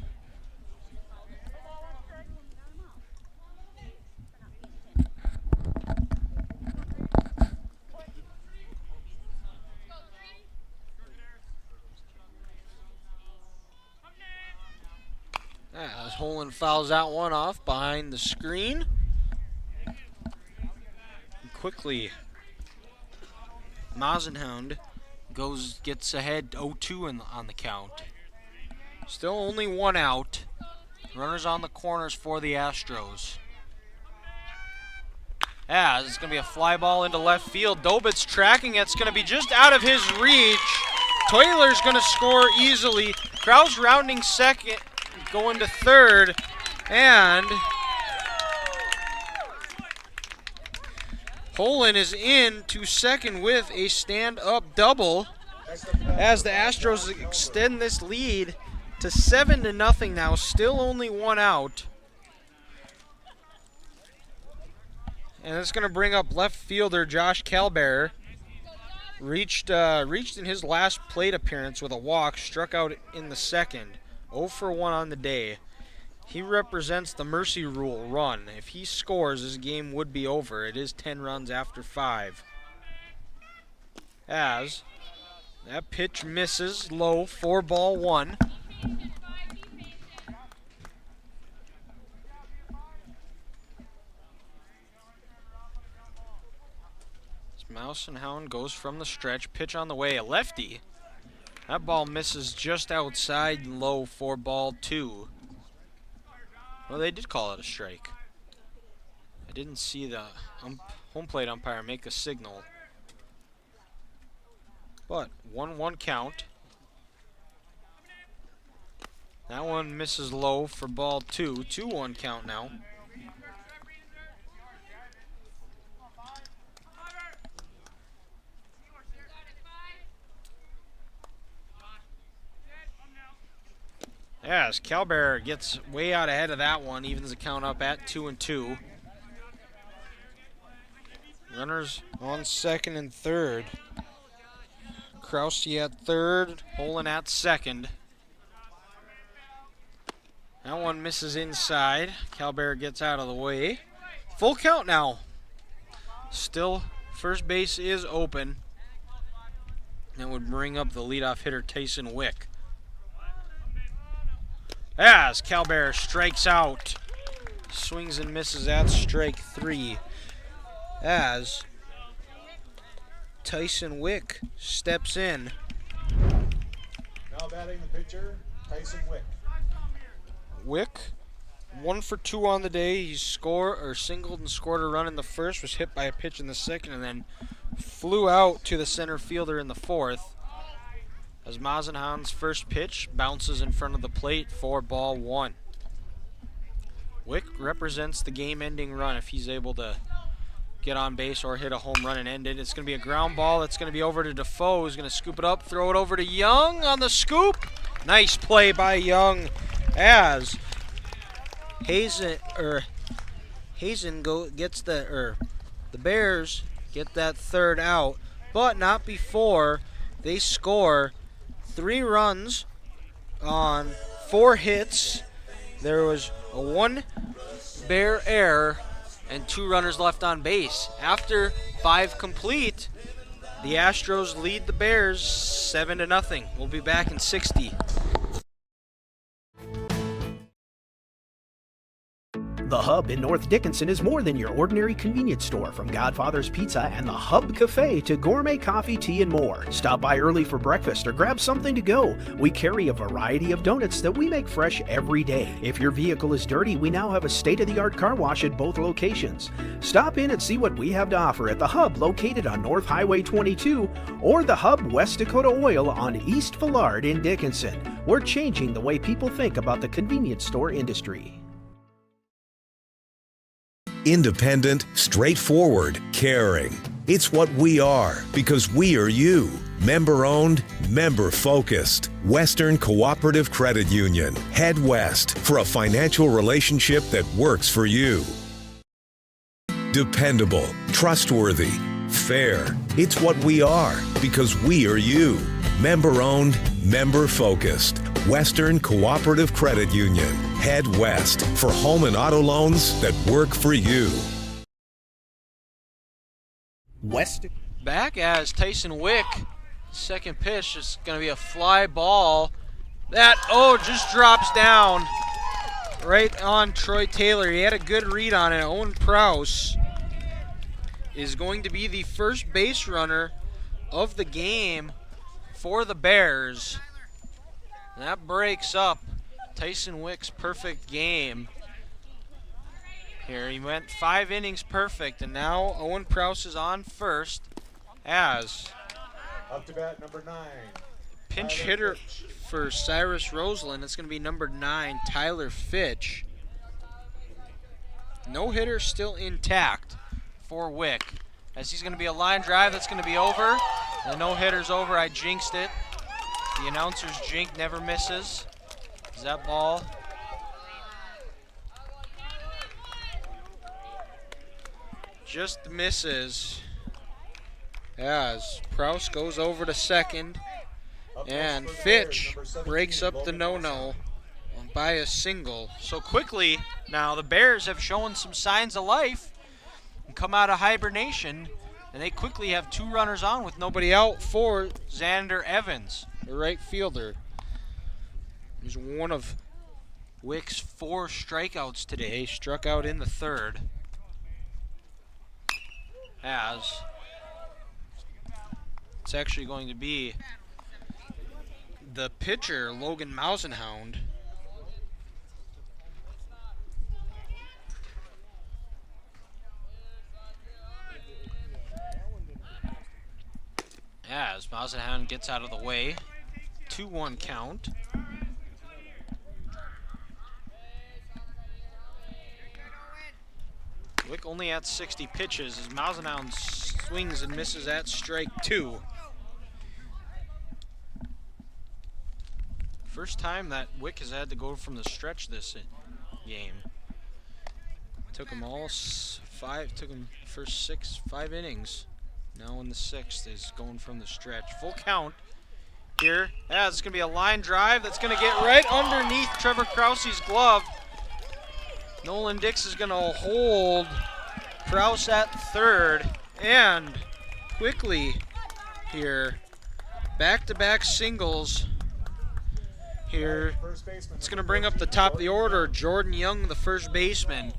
As Holland fouls that one off behind the screen. And quickly, Mazenhound gets ahead 0-2 on the count. Still only 1 out. Runners on the corners for the Astros. As it's going to be a fly ball into left field. Dobitz tracking it. It's going to be just out of his reach. Toiler's going to score easily. Krause rounding second, going to third, and Holland is in to second with a stand-up double as the Astros extend this lead to 7-0 now. Still only 1 out. And it's going to bring up left fielder Josh Calbear. Reached in his last plate appearance with a walk, struck out in the second. 0 for 1 on the day. He represents the mercy rule run. If he scores, his game would be over. It is 10 runs after 5. As that pitch misses low, 4-1. Mouse and Hound goes from the stretch. Pitch on the way, a lefty. That ball misses just outside, low, 4-2. Well, they did call it a strike. I didn't see the home plate umpire make a signal. But 1-1 count. That one misses low for ball 2. 2-1 count now. Yes, Calbear gets way out ahead of that one, evens the count up at 2-2. Runners on second and third. Krause at third, Holland at second. That one misses inside. Calbear gets out of the way. Full count now. Still, first base is open. That would bring up the leadoff hitter, Tyson Wick. As Calbear strikes out. Swings and misses at strike 3. As Tyson Wick steps in. Now batting the pitcher, Tyson Wick. Wick, 1 for 2 on the day. He singled and scored a run in the first, was hit by a pitch in the second, and then flew out to the center fielder in the fourth. As Mazenhound's first pitch bounces in front of the plate for ball 1. Wick represents the game-ending run if he's able to get on base or hit a home run and end it. It's going to be a ground ball. That's going to be over to Defoe, who's going to scoop it up, throw it over to Young on the scoop. Nice play by Young as Hazen gets the Bears get that third out, but not before they score 3 runs on 4 hits. There was a 1 Bear error and 2 runners left on base. After 5 complete, the Astros lead the Bears 7-0. We'll be back in 60. The Hub in North Dickinson is more than your ordinary convenience store. From Godfather's Pizza and the Hub Cafe to gourmet coffee, tea, and more. Stop by early for breakfast or grab something to go. We carry a variety of donuts that we make fresh every day. If your vehicle is dirty, we now have a state-of-the-art car wash at both locations. Stop in and see what we have to offer at the Hub located on North Highway 22 or the Hub West Dakota Oil on East Villard in Dickinson. We're changing the way people think about the convenience store industry. Independent, straightforward, caring. It's what we are because we are you. Member-owned, member-focused. Western Cooperative Credit Union. Head west for a financial relationship that works for you. Dependable, trustworthy, fair. It's what we are because we are you. Member-owned, member-focused. Western Cooperative Credit Union. Head west for home and auto loans that work for you. Back as Tyson Wick. Second pitch is going to be a fly ball. That, just drops down right on Troy Taylor. He had a good read on it. Owen Prouse is going to be the first base runner of the game for the Bears. And that breaks up Tyson Wick's perfect game. Here he went 5 innings perfect, and now Owen Prouse is on first as up to bat number 9. Pinch hitter for Cyrus Roseland. It's going to be number 9, Tyler Fitch. No hitter still intact for Wick, as he's going to be a line drive that's going to be over. The no hitter's over. I jinxed it. The announcer's jink never misses. Is that ball? Just misses as Prouse goes over to second, and Fitch breaks up the no-no by a single. So quickly now the Bears have shown some signs of life and come out of hibernation, and they quickly have 2 runners on with nobody out for Xander Evans, the right fielder. He's one of Wick's 4 strikeouts today. He struck out in the 3rd. As it's actually going to be the pitcher, Logan Mousenhound. As Mousenhound gets out of the way. 2-1 count. Wick only at 60 pitches as Mousenhound swings and misses at strike 2. First time that Wick has had to go from the stretch this game. Took him all 5, took him first 5 innings. Now in the 6th is going from the stretch. Full count here. Yeah, it's going to be a line drive that's going to get right underneath Trevor Krause's glove. Nolan Dix is going to hold Prouse at 3rd, and quickly here, back-to-back singles here. It's going to bring up the top of the order. Jordan Young, the first baseman.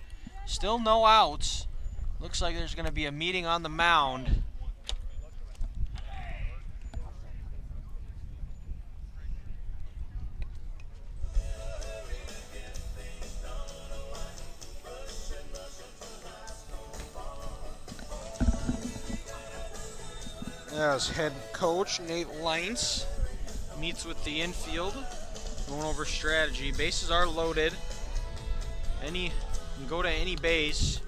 Still no outs. Looks like there's going to be a meeting on the mound. As head coach Nate Lines meets with the infield, going over strategy. Bases are loaded. You can go to any base.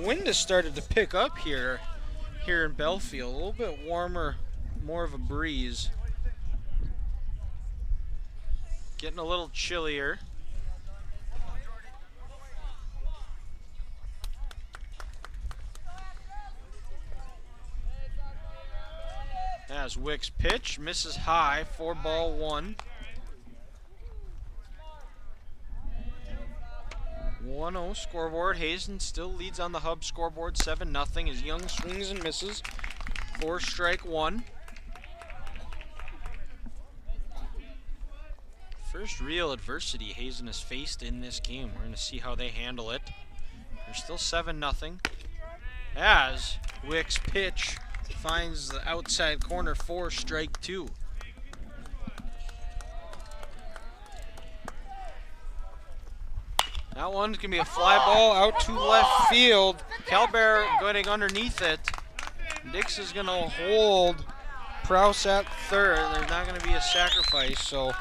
wind has started to pick up here in Belfield. A little bit warmer, more of a breeze. Getting a little chillier. As Wick's pitch misses high, 4-1. 1-0 scoreboard. Hazen still leads on the Hub scoreboard 7-0 as Young swings and misses. 4-1. First real adversity Hazen has faced in this game. We're going to see how they handle it. They're still 7-0 as Wick's pitch finds the outside corner for strike 2. That one's going to be a fly ball out to left field. Calbear going underneath it. Dix is going to hold Prouse at third. There's not going to be a sacrifice, so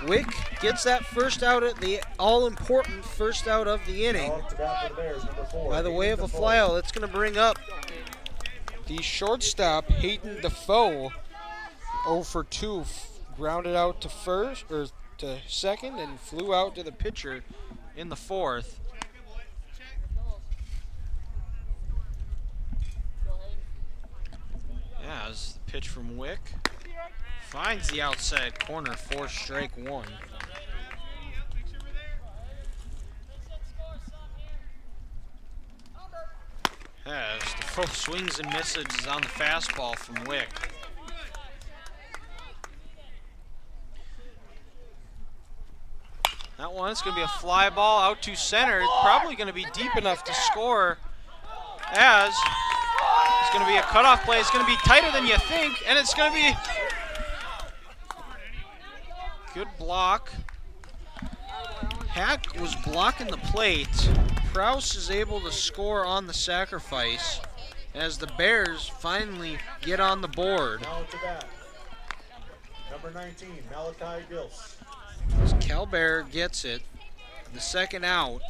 Wick gets that first out at the all-important first out of the inning. By the way of a fly out, that's going to bring up the shortstop, Hayden Defoe, 0 for 2. Grounded out to first, or to second, and flew out to the pitcher in the 4th. As the pitch from Wick finds the outside corner for strike 1. As Defoe swings and misses on the fastball from Wick. That one's going to be a fly ball out to center. It's probably going to be deep enough to score, as it's going to be a cutoff play. It's going to be tighter than you think, and it's going to be good block. Hack was blocking the plate. Prouse is able to score on the sacrifice as the Bears finally get on the board. Now to bat. Number 19, Malachi Gills. As Calbear gets it, the second out.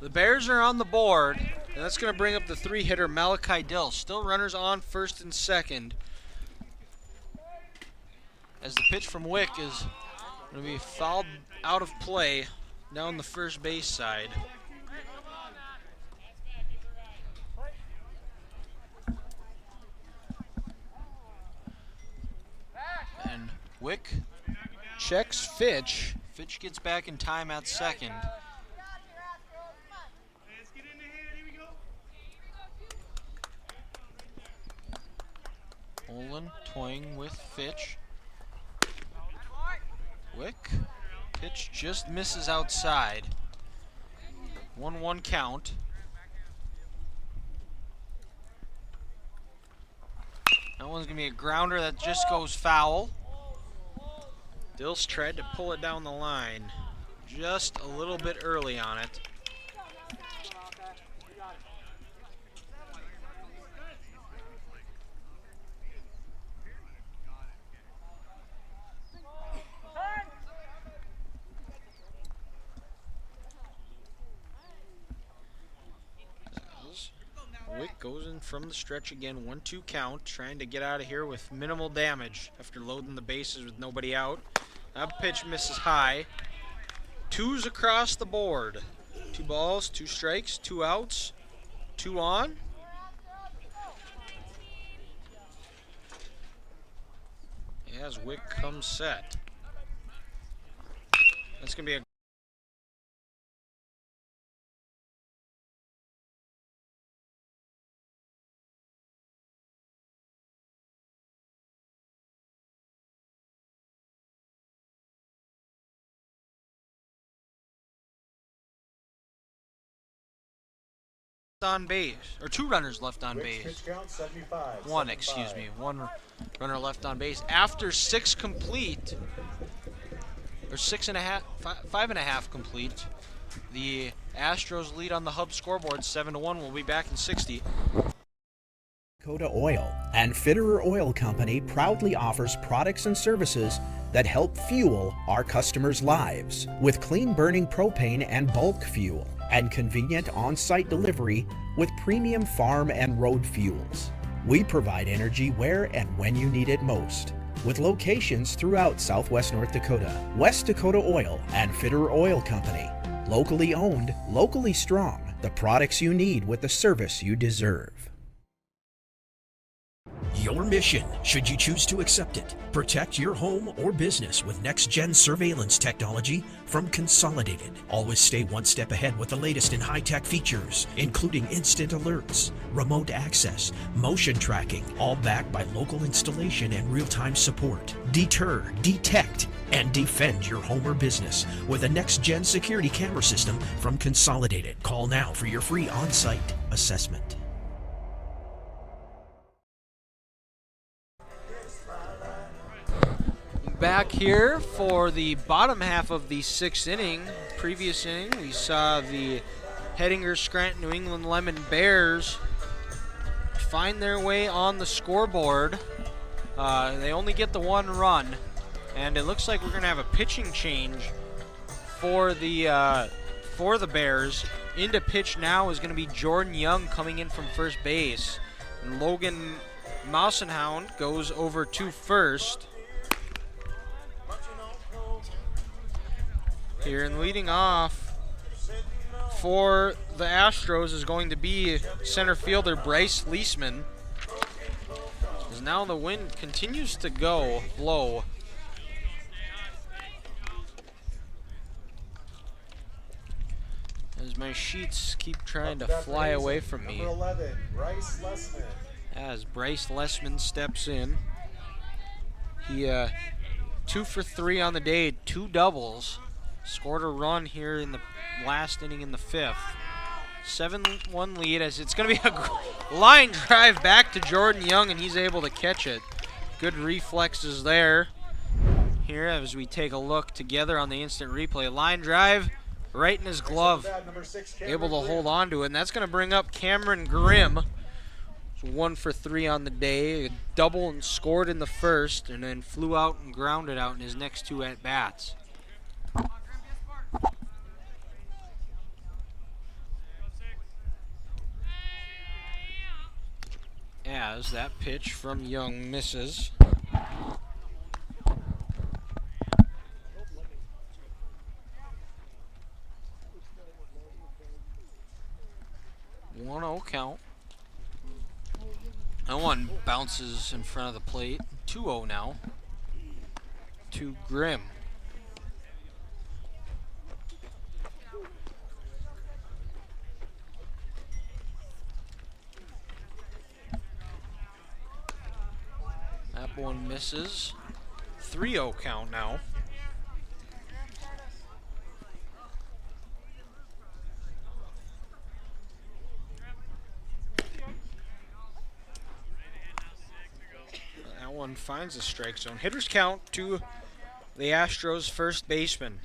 The Bears are on the board, and that's going to bring up the 3-hitter Malachi Dill. Still runners on first and second. As the pitch from Wick is going to be fouled out of play down the first base side. And Wick checks Fitch. Fitch gets back in time at second. Olin toying with Fitch. Wick. Pitch just misses outside. 1-1 count. That one's going to be a grounder that just goes foul. Dills tried to pull it down the line just a little bit early on it. Wick goes in from the stretch again, 1-2 count, trying to get out of here with minimal damage after loading the bases with nobody out. That pitch misses high. 2s across the board. 2 balls, 2 strikes, 2 outs, 2 on. As Wick comes set. That's going to be a on base, or 2 runners left on base. Pitch count 75. 1, excuse me. 1 runner left on base. After 6 complete, or 6.5, 5.5 complete, the Astros lead on the Hub scoreboard 7-1. We'll be back in 60. Dakota Oil and Fitterer Oil Company proudly offers products and services that help fuel our customers' lives with clean burning propane and bulk fuel. and convenient on-site delivery with premium farm and road fuels. We provide energy where and when you need it most, with locations throughout Southwest North Dakota. West Dakota Oil and Fitter Oil Company. Locally owned, locally strong. The products you need with the service you deserve. Your mission, should you choose to accept it, protect your home or business with next-gen surveillance technology from Consolidated. Always stay one step ahead with the latest in high-tech features, including instant alerts, remote access, motion tracking, all backed by local installation and real-time support. Deter, detect, and defend your home or business with a next-gen security camera system from Consolidated. Call now for your free on-site assessment. Back here for the bottom half of the 6th inning. Previous inning, we saw the Hettinger, Scranton, New England Lemmon Bears find their way on the scoreboard. They only get the 1 run, and it looks like we're going to have a pitching change for the Bears. Into pitch now is going to be Jordan Young coming in from first base, and Logan Mousenhound goes over to first. Here, and leading off for the Astros is going to be center fielder Bryce Leisman. As now the wind continues to blow. As my sheets keep trying to fly away from me. Number 11, Bryce Leisman. As Bryce Leisman steps in. He 2 for 3 on the day, 2 doubles. Scored a run here in the last inning in the 5th. 7-1 lead, as it's going to be a line drive back to Jordan Young, and he's able to catch it. Good reflexes there. Here as we take a look together on the instant replay. Line drive right in his glove. Able to hold on to it, and that's going to bring up Cameron Grimm. 1 for 3 on the day. A double and scored in the 1st, and then flew out and grounded out in his next 2 at-bats. As that pitch from Young misses. One 0 count. That one bounces in front of the plate. 2-0 now to Grimm. That one misses. 3-0 count now. That one finds the strike zone. Hitters count to the Astros first baseman.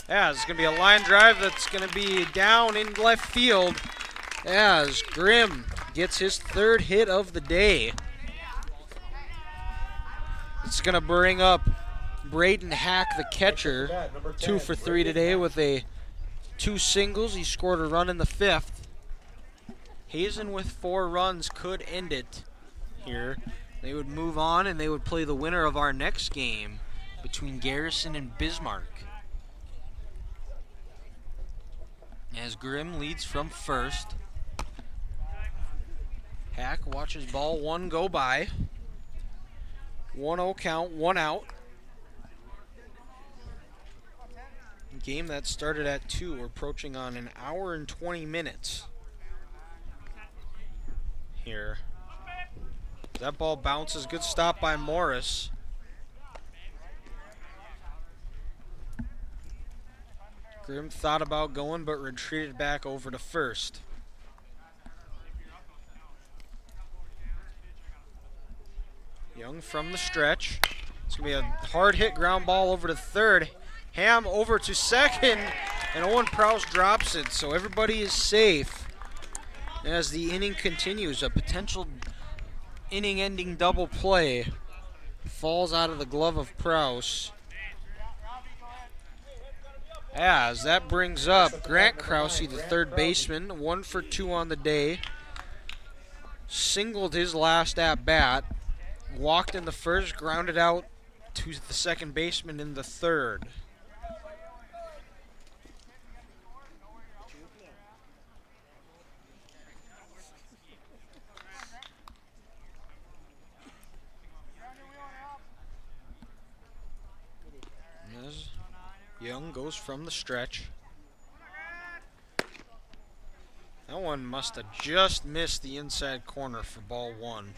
Yeah, it's going to be a line drive that's going to be down in left field as Grimm gets his 3rd hit of the day. It's going to bring up Braden Hack, the catcher, 2 for 3 today with 2 singles. He scored a run in the 5th. Hazen with 4 runs could end it here. They would move on and they would play the winner of our next game between Garrison and Bismarck. As Grimm leads from first. Hack watches ball 1 go by. 1-0 count, 1 out. Game that started at 2. We're approaching on an hour and 20 minutes here. That ball bounces. Good stop by Morris. Grimm thought about going but retreated back over to first. Young from the stretch. It's going to be a hard hit ground ball over to third. Ham over to second, and Owen Prowse drops it, so everybody is safe. As the inning continues, a potential inning-ending double play falls out of the glove of Prowse. As that brings up Grant Krause, the third baseman, 1 for 2 on the day. Singled his last at bat, walked in the first, grounded out to the second baseman in the third. As Young goes from the stretch. That one must have just missed the inside corner for ball 1.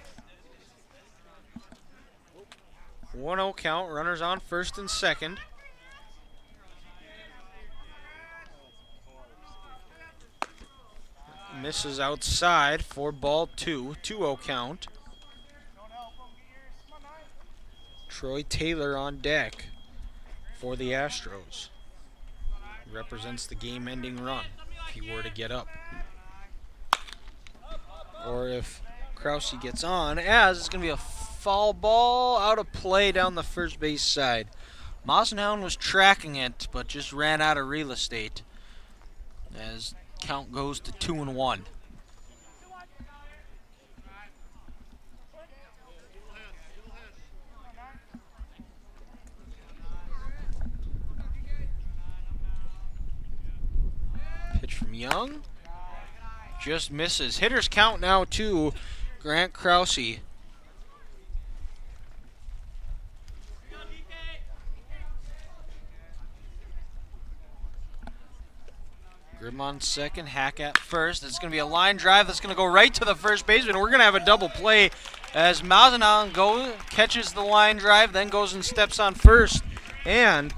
1-0 count, runners on first and second. Misses outside for ball 2, 2-0 count. Troy Taylor on deck for the Astros. Represents the game-ending run if he were to get up. Or if Krause gets on, as it's going to be a foul ball out of play down the first base side. Mosenhound was tracking it, but just ran out of real estate as count goes to 2-1. Pitch from Young. Just misses. Hitters count now to Grant Krause. Grimm on second, Hack at first. It's going to be a line drive that's going to go right to the first baseman. We're going to have a double play as Mosenhound catches the line drive, then goes and steps on first. And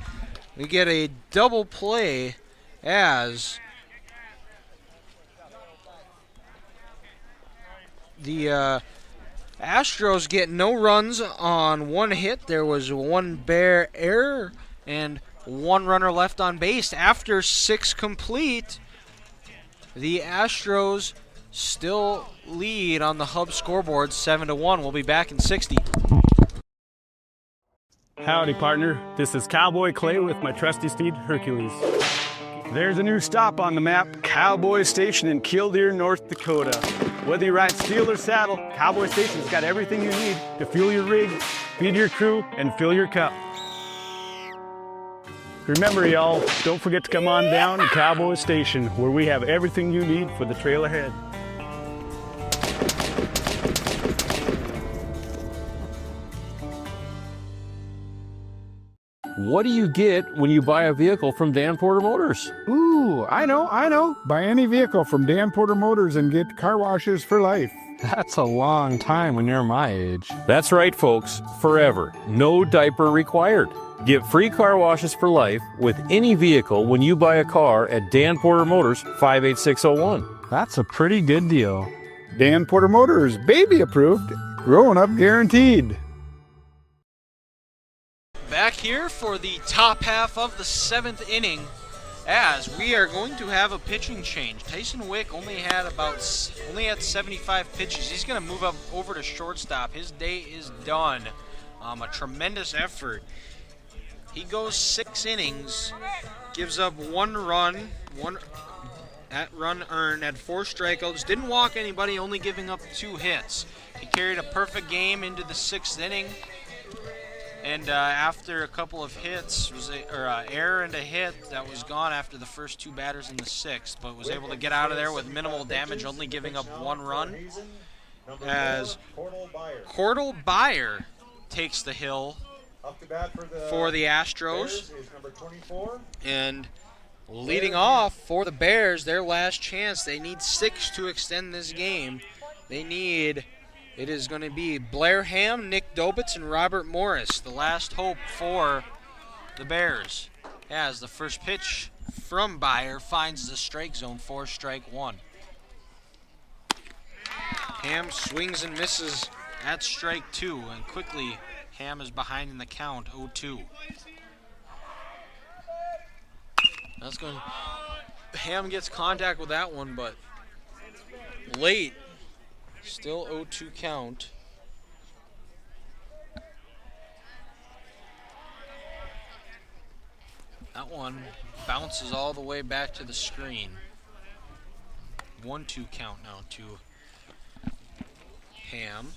we get a double play as the Astros get no runs on one hit. There was one Bear error and one runner left on base. After 6 complete, the Astros still lead on the Hub scoreboard 7-1. We'll be back in 60. Howdy, partner. This is Cowboy Clay with my trusty steed, Hercules. There's a new stop on the map, Cowboy Station in Killdeer, North Dakota. Whether you ride steel or saddle, Cowboy Station's got everything you need to fuel your rig, feed your crew, and fill your cup. Remember, y'all, don't forget to come on down to Cowboy Station, where we have everything you need for the trail ahead. What do you get when you buy a vehicle from Dan Porter Motors? Ooh, I know. Buy any vehicle from Dan Porter Motors and get car washes for life. That's a long time when you're my age. That's right, folks. Forever. No diaper required. Get free car washes for life with any vehicle when you buy a car at Dan Porter Motors 58601. That's a pretty good deal. Dan Porter Motors, baby approved, growing up guaranteed. Back here for the top half of the 7th inning, as we are going to have a pitching change. Tyson Wick only had 75 pitches. He's going to move up over to shortstop. His day is done. A tremendous effort. He goes 6 innings, gives up 1 run, run earned, had 4 strikeouts, didn't walk anybody, only giving up 2 hits. He carried a perfect game into the 6th inning. And after a couple of hits, error and a hit, that was gone after the first 2 batters in the 6th, but was able to get out of there with minimal damage, only giving up 1 run. As Cordell Byer takes the hill for the Astros. And leading off for the Bears, their last chance. They need 6 to extend this game. It is going to be Blair Ham, Nick Dobitz, and Robert Morris, the last hope for the Bears. As the first pitch from Byer finds the strike zone for strike 1. Ham swings and misses at strike 2, and quickly Ham is behind in the count, 0-2. Ham gets contact with that one, but late. Still 0-2 count. That one bounces all the way back to the screen. 1-2 count now to Ham.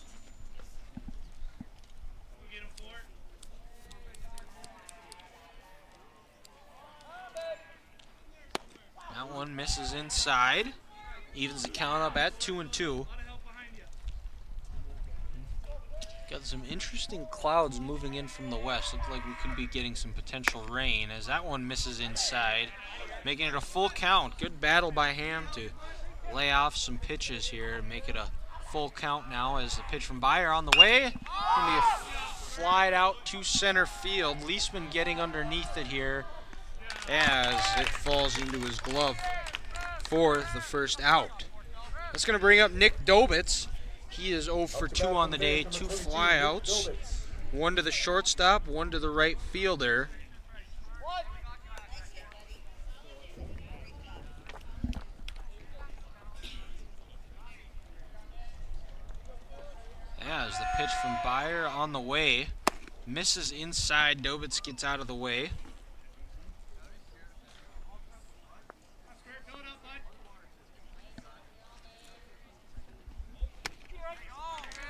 That one misses inside. Evens the count up at 2-2. Got some interesting clouds moving in from the west. Looks like we could be getting some potential rain as that one misses inside, making it a full count. Good battle by Ham to lay off some pitches here and make it a full count now as the pitch from Byer on the way. Gonna be a flied out to center field. Leisman getting underneath it here as it falls into his glove for the first out. That's gonna bring up Nick Dobitz. He is 0 for 2 on the day, 2 flyouts, 1 to the shortstop, 1 to the right fielder. As the pitch from Byer on the way, misses inside, Dobitz gets out of the way.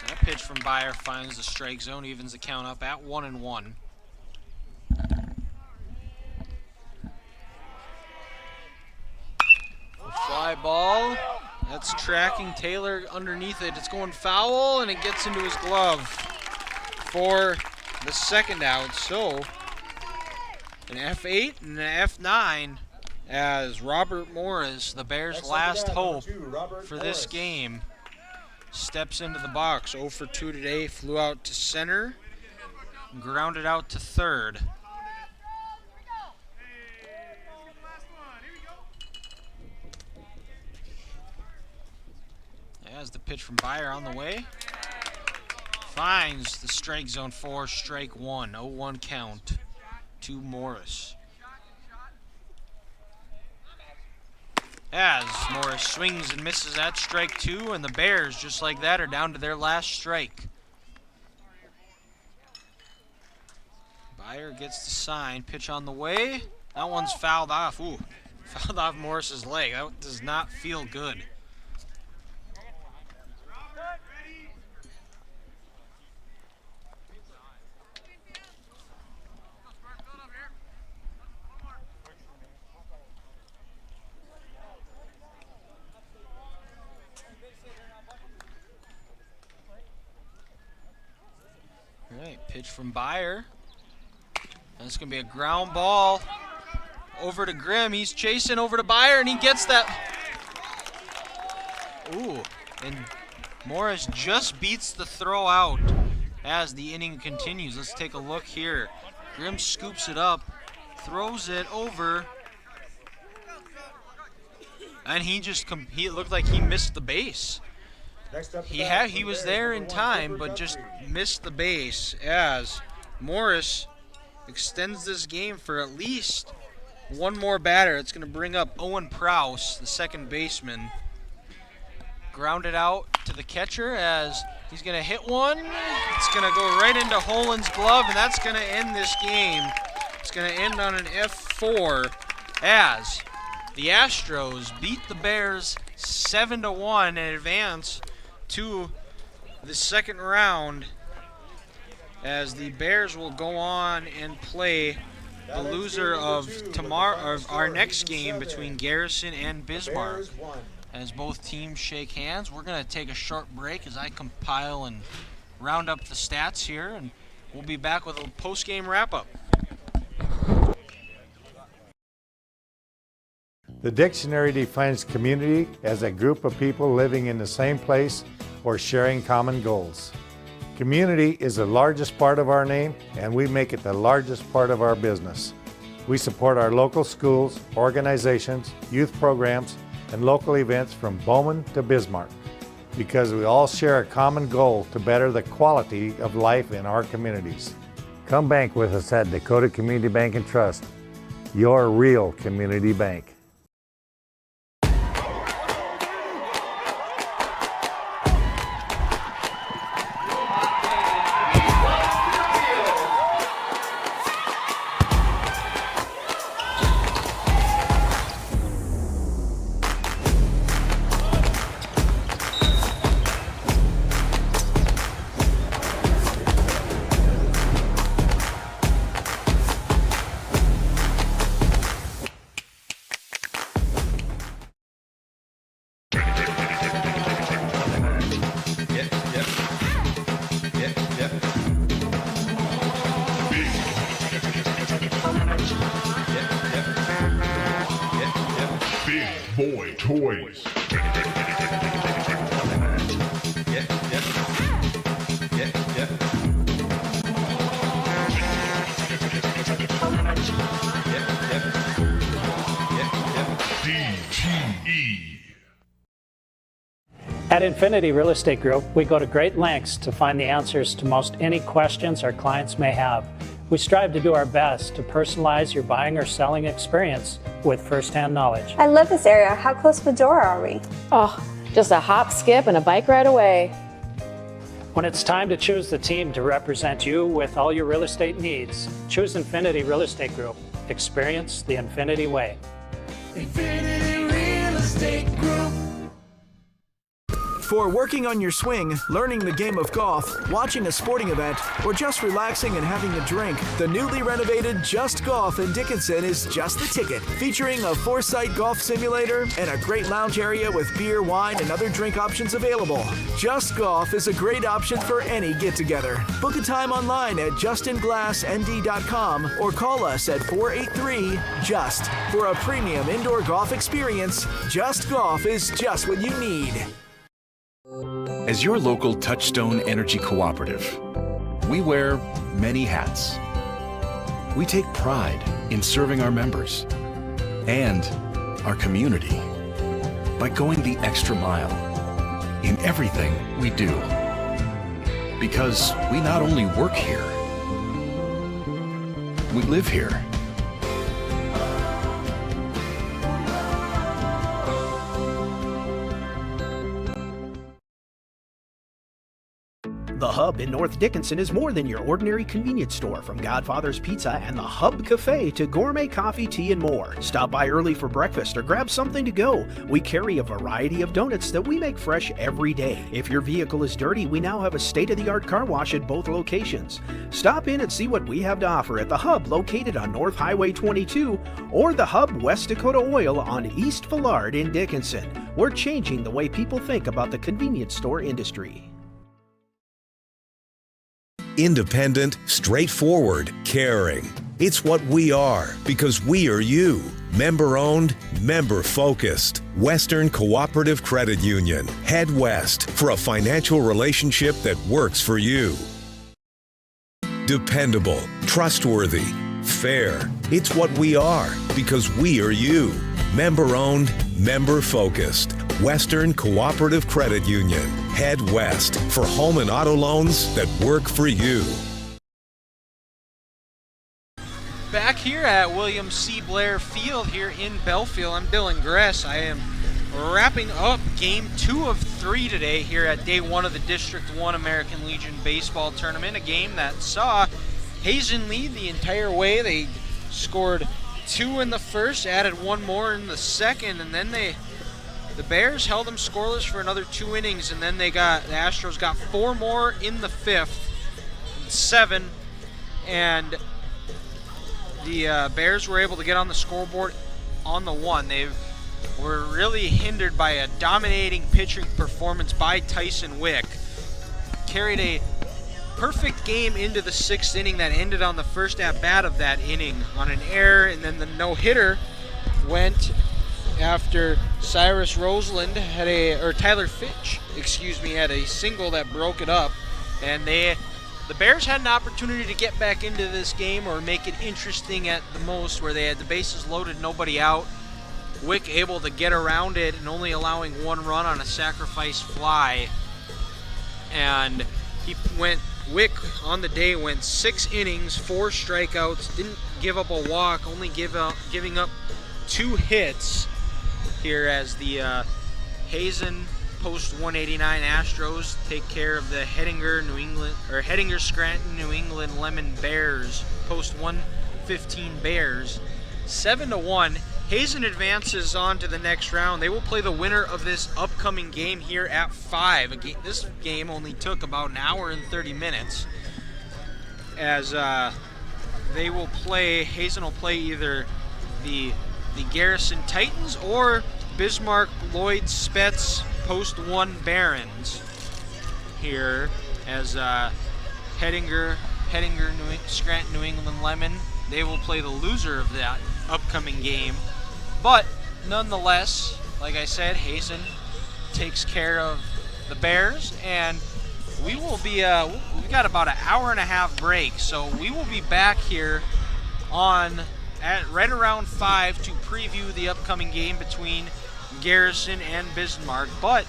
That pitch from Byer finds the strike zone, evens the count up at 1-1. Fly ball. That's tracking Taylor underneath it. It's going foul, and it gets into his glove for the second out. So, an F8 and an F9 as Robert Morris, the Bears' last hope for this game, steps into the box. 0 for 2 today, flew out to center, grounded out to third. As the pitch from Byer on the way, finds the strike zone for strike one. 0-1 count to Morris. As Morris swings and misses at strike two, and the Bears, just like that, are down to their last strike. Byer gets the sign, pitch on the way. That one's fouled off. Ooh, fouled off Morris's leg. That does not feel good. All right, pitch from Byer. That's going to be a ground ball over to Grimm. He's chasing over to Byer, and he gets that. Ooh, and Morris just beats the throw out as the inning continues. Let's take a look here. Grimm scoops it up, throws it over, and he looked like he missed the base. He was there in time, but just missed the base as Morris extends this game for at least one more batter. It's going to bring up Owen Prouse, the second baseman. Grounded out to the catcher as he's going to hit one. It's going to go right into Holen's glove, and that's going to end this game. It's going to end on an F4 as the Astros beat the Bears 7-1 and advance to the second round, as the Bears will go on and play the loser of our next game between Garrison and Bismarck. As both teams shake hands, we're going to take a short break as I compile and round up the stats here, and we'll be back with a post-game wrap-up. The dictionary defines community as a group of people living in the same place or sharing common goals. Community is the largest part of our name, and we make it the largest part of our business. We support our local schools, organizations, youth programs, and local events from Bowman to Bismarck, because we all share a common goal to better the quality of life in our communities. Come bank with us at Dakota Community Bank and Trust, your real community bank. Boy Toys. DTE. At Infinity Real Estate Group, we go to great lengths to find the answers to most any questions our clients may have. We strive to do our best to personalize your buying or selling experience with firsthand knowledge. I love this area. How close to Medora are we? Oh, just a hop, skip, and a bike ride away. When it's time to choose the team to represent you with all your real estate needs, choose Infinity Real Estate Group. Experience the Infinity Way. Infinity Real Estate Group. For working on your swing, learning the game of golf, watching a sporting event, or just relaxing and having a drink, the newly renovated Just Golf in Dickinson is just the ticket. Featuring a 4-site golf simulator and a great lounge area with beer, wine, and other drink options available. Just Golf is a great option for any get-together. Book a time online at justinglassnd.com or call us at 483-JUST. For a premium indoor golf experience, Just Golf is just what you need. As your local Touchstone Energy Cooperative, we wear many hats. We take pride in serving our members and our community by going the extra mile in everything we do. Because we not only work here, we live here. The Hub in North Dickinson is more than your ordinary convenience store. From Godfather's Pizza and the Hub Cafe to gourmet coffee, tea, and more. Stop by early for breakfast or grab something to go. We carry a variety of donuts that we make fresh every day. If your vehicle is dirty, we now have a state-of-the-art car wash at both locations. Stop in and see what we have to offer at the Hub located on North Highway 22 or the Hub West Dakota Oil on East Villard in Dickinson. We're changing the way people think about the convenience store industry. Independent, straightforward, caring. It's what we are because we are you. Member-owned, member-focused. Western Cooperative Credit Union. Head west for a financial relationship that works for you. Dependable, trustworthy, fair. It's what we are because we are you. Member-owned, member-focused. Western Cooperative Credit Union. Head west for home and auto loans that work for you. Back here at William C. Blair Field here in Belfield, I'm Dylan Gress. I am wrapping up Game 2 of 3 today here at Day 1 of the District 1 American Legion Baseball Tournament. A game that saw Hazen lead the entire way. They scored 2 in the first, added 1 more in the second, and then the Bears held them scoreless for another 2 innings, and then the Astros got 4 more in the 5th, 7, and the Bears were able to get on the scoreboard on the 1. They were really hindered by a dominating pitching performance by Tyson Wick. Carried a perfect game into the 6th inning that ended on the first at-bat of that inning on an error, and then the no-hitter went after Cyrus Roseland Tyler Fitch, had a single that broke it up, and the Bears had an opportunity to get back into this game or make it interesting at the most, where they had the bases loaded, nobody out. Wick able to get around it and only allowing 1 run on a sacrifice fly, and Wick on the day went 6 innings, 4 strikeouts, didn't give up a walk, only giving up 2 hits. Here as the Hazen post 189 Astros take care of the Hettinger Scranton New England Lemmon Bears post 115 Bears 7-1. Hazen advances on to the next round. They will play the winner of this upcoming game here at 5. This game only took about an hour and 30 minutes as Hazen will play either the Garrison Titans or Bismarck Lloyd Spets post 1 Barons here as Hettinger Scranton New England Lemmon. They will play the loser of that upcoming game, but nonetheless like I said, Hazen takes care of the Bears, and we will be, we've got about an hour and a half break, so we will be back here at right around 5 to preview the upcoming game between Garrison and Bismarck. But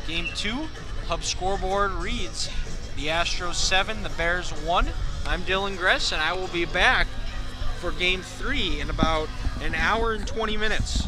game 2, Hub scoreboard reads the Astros 7, the Bears 1. I'm Dylan Gress, and I will be back for game 3 in about an hour and 20 minutes.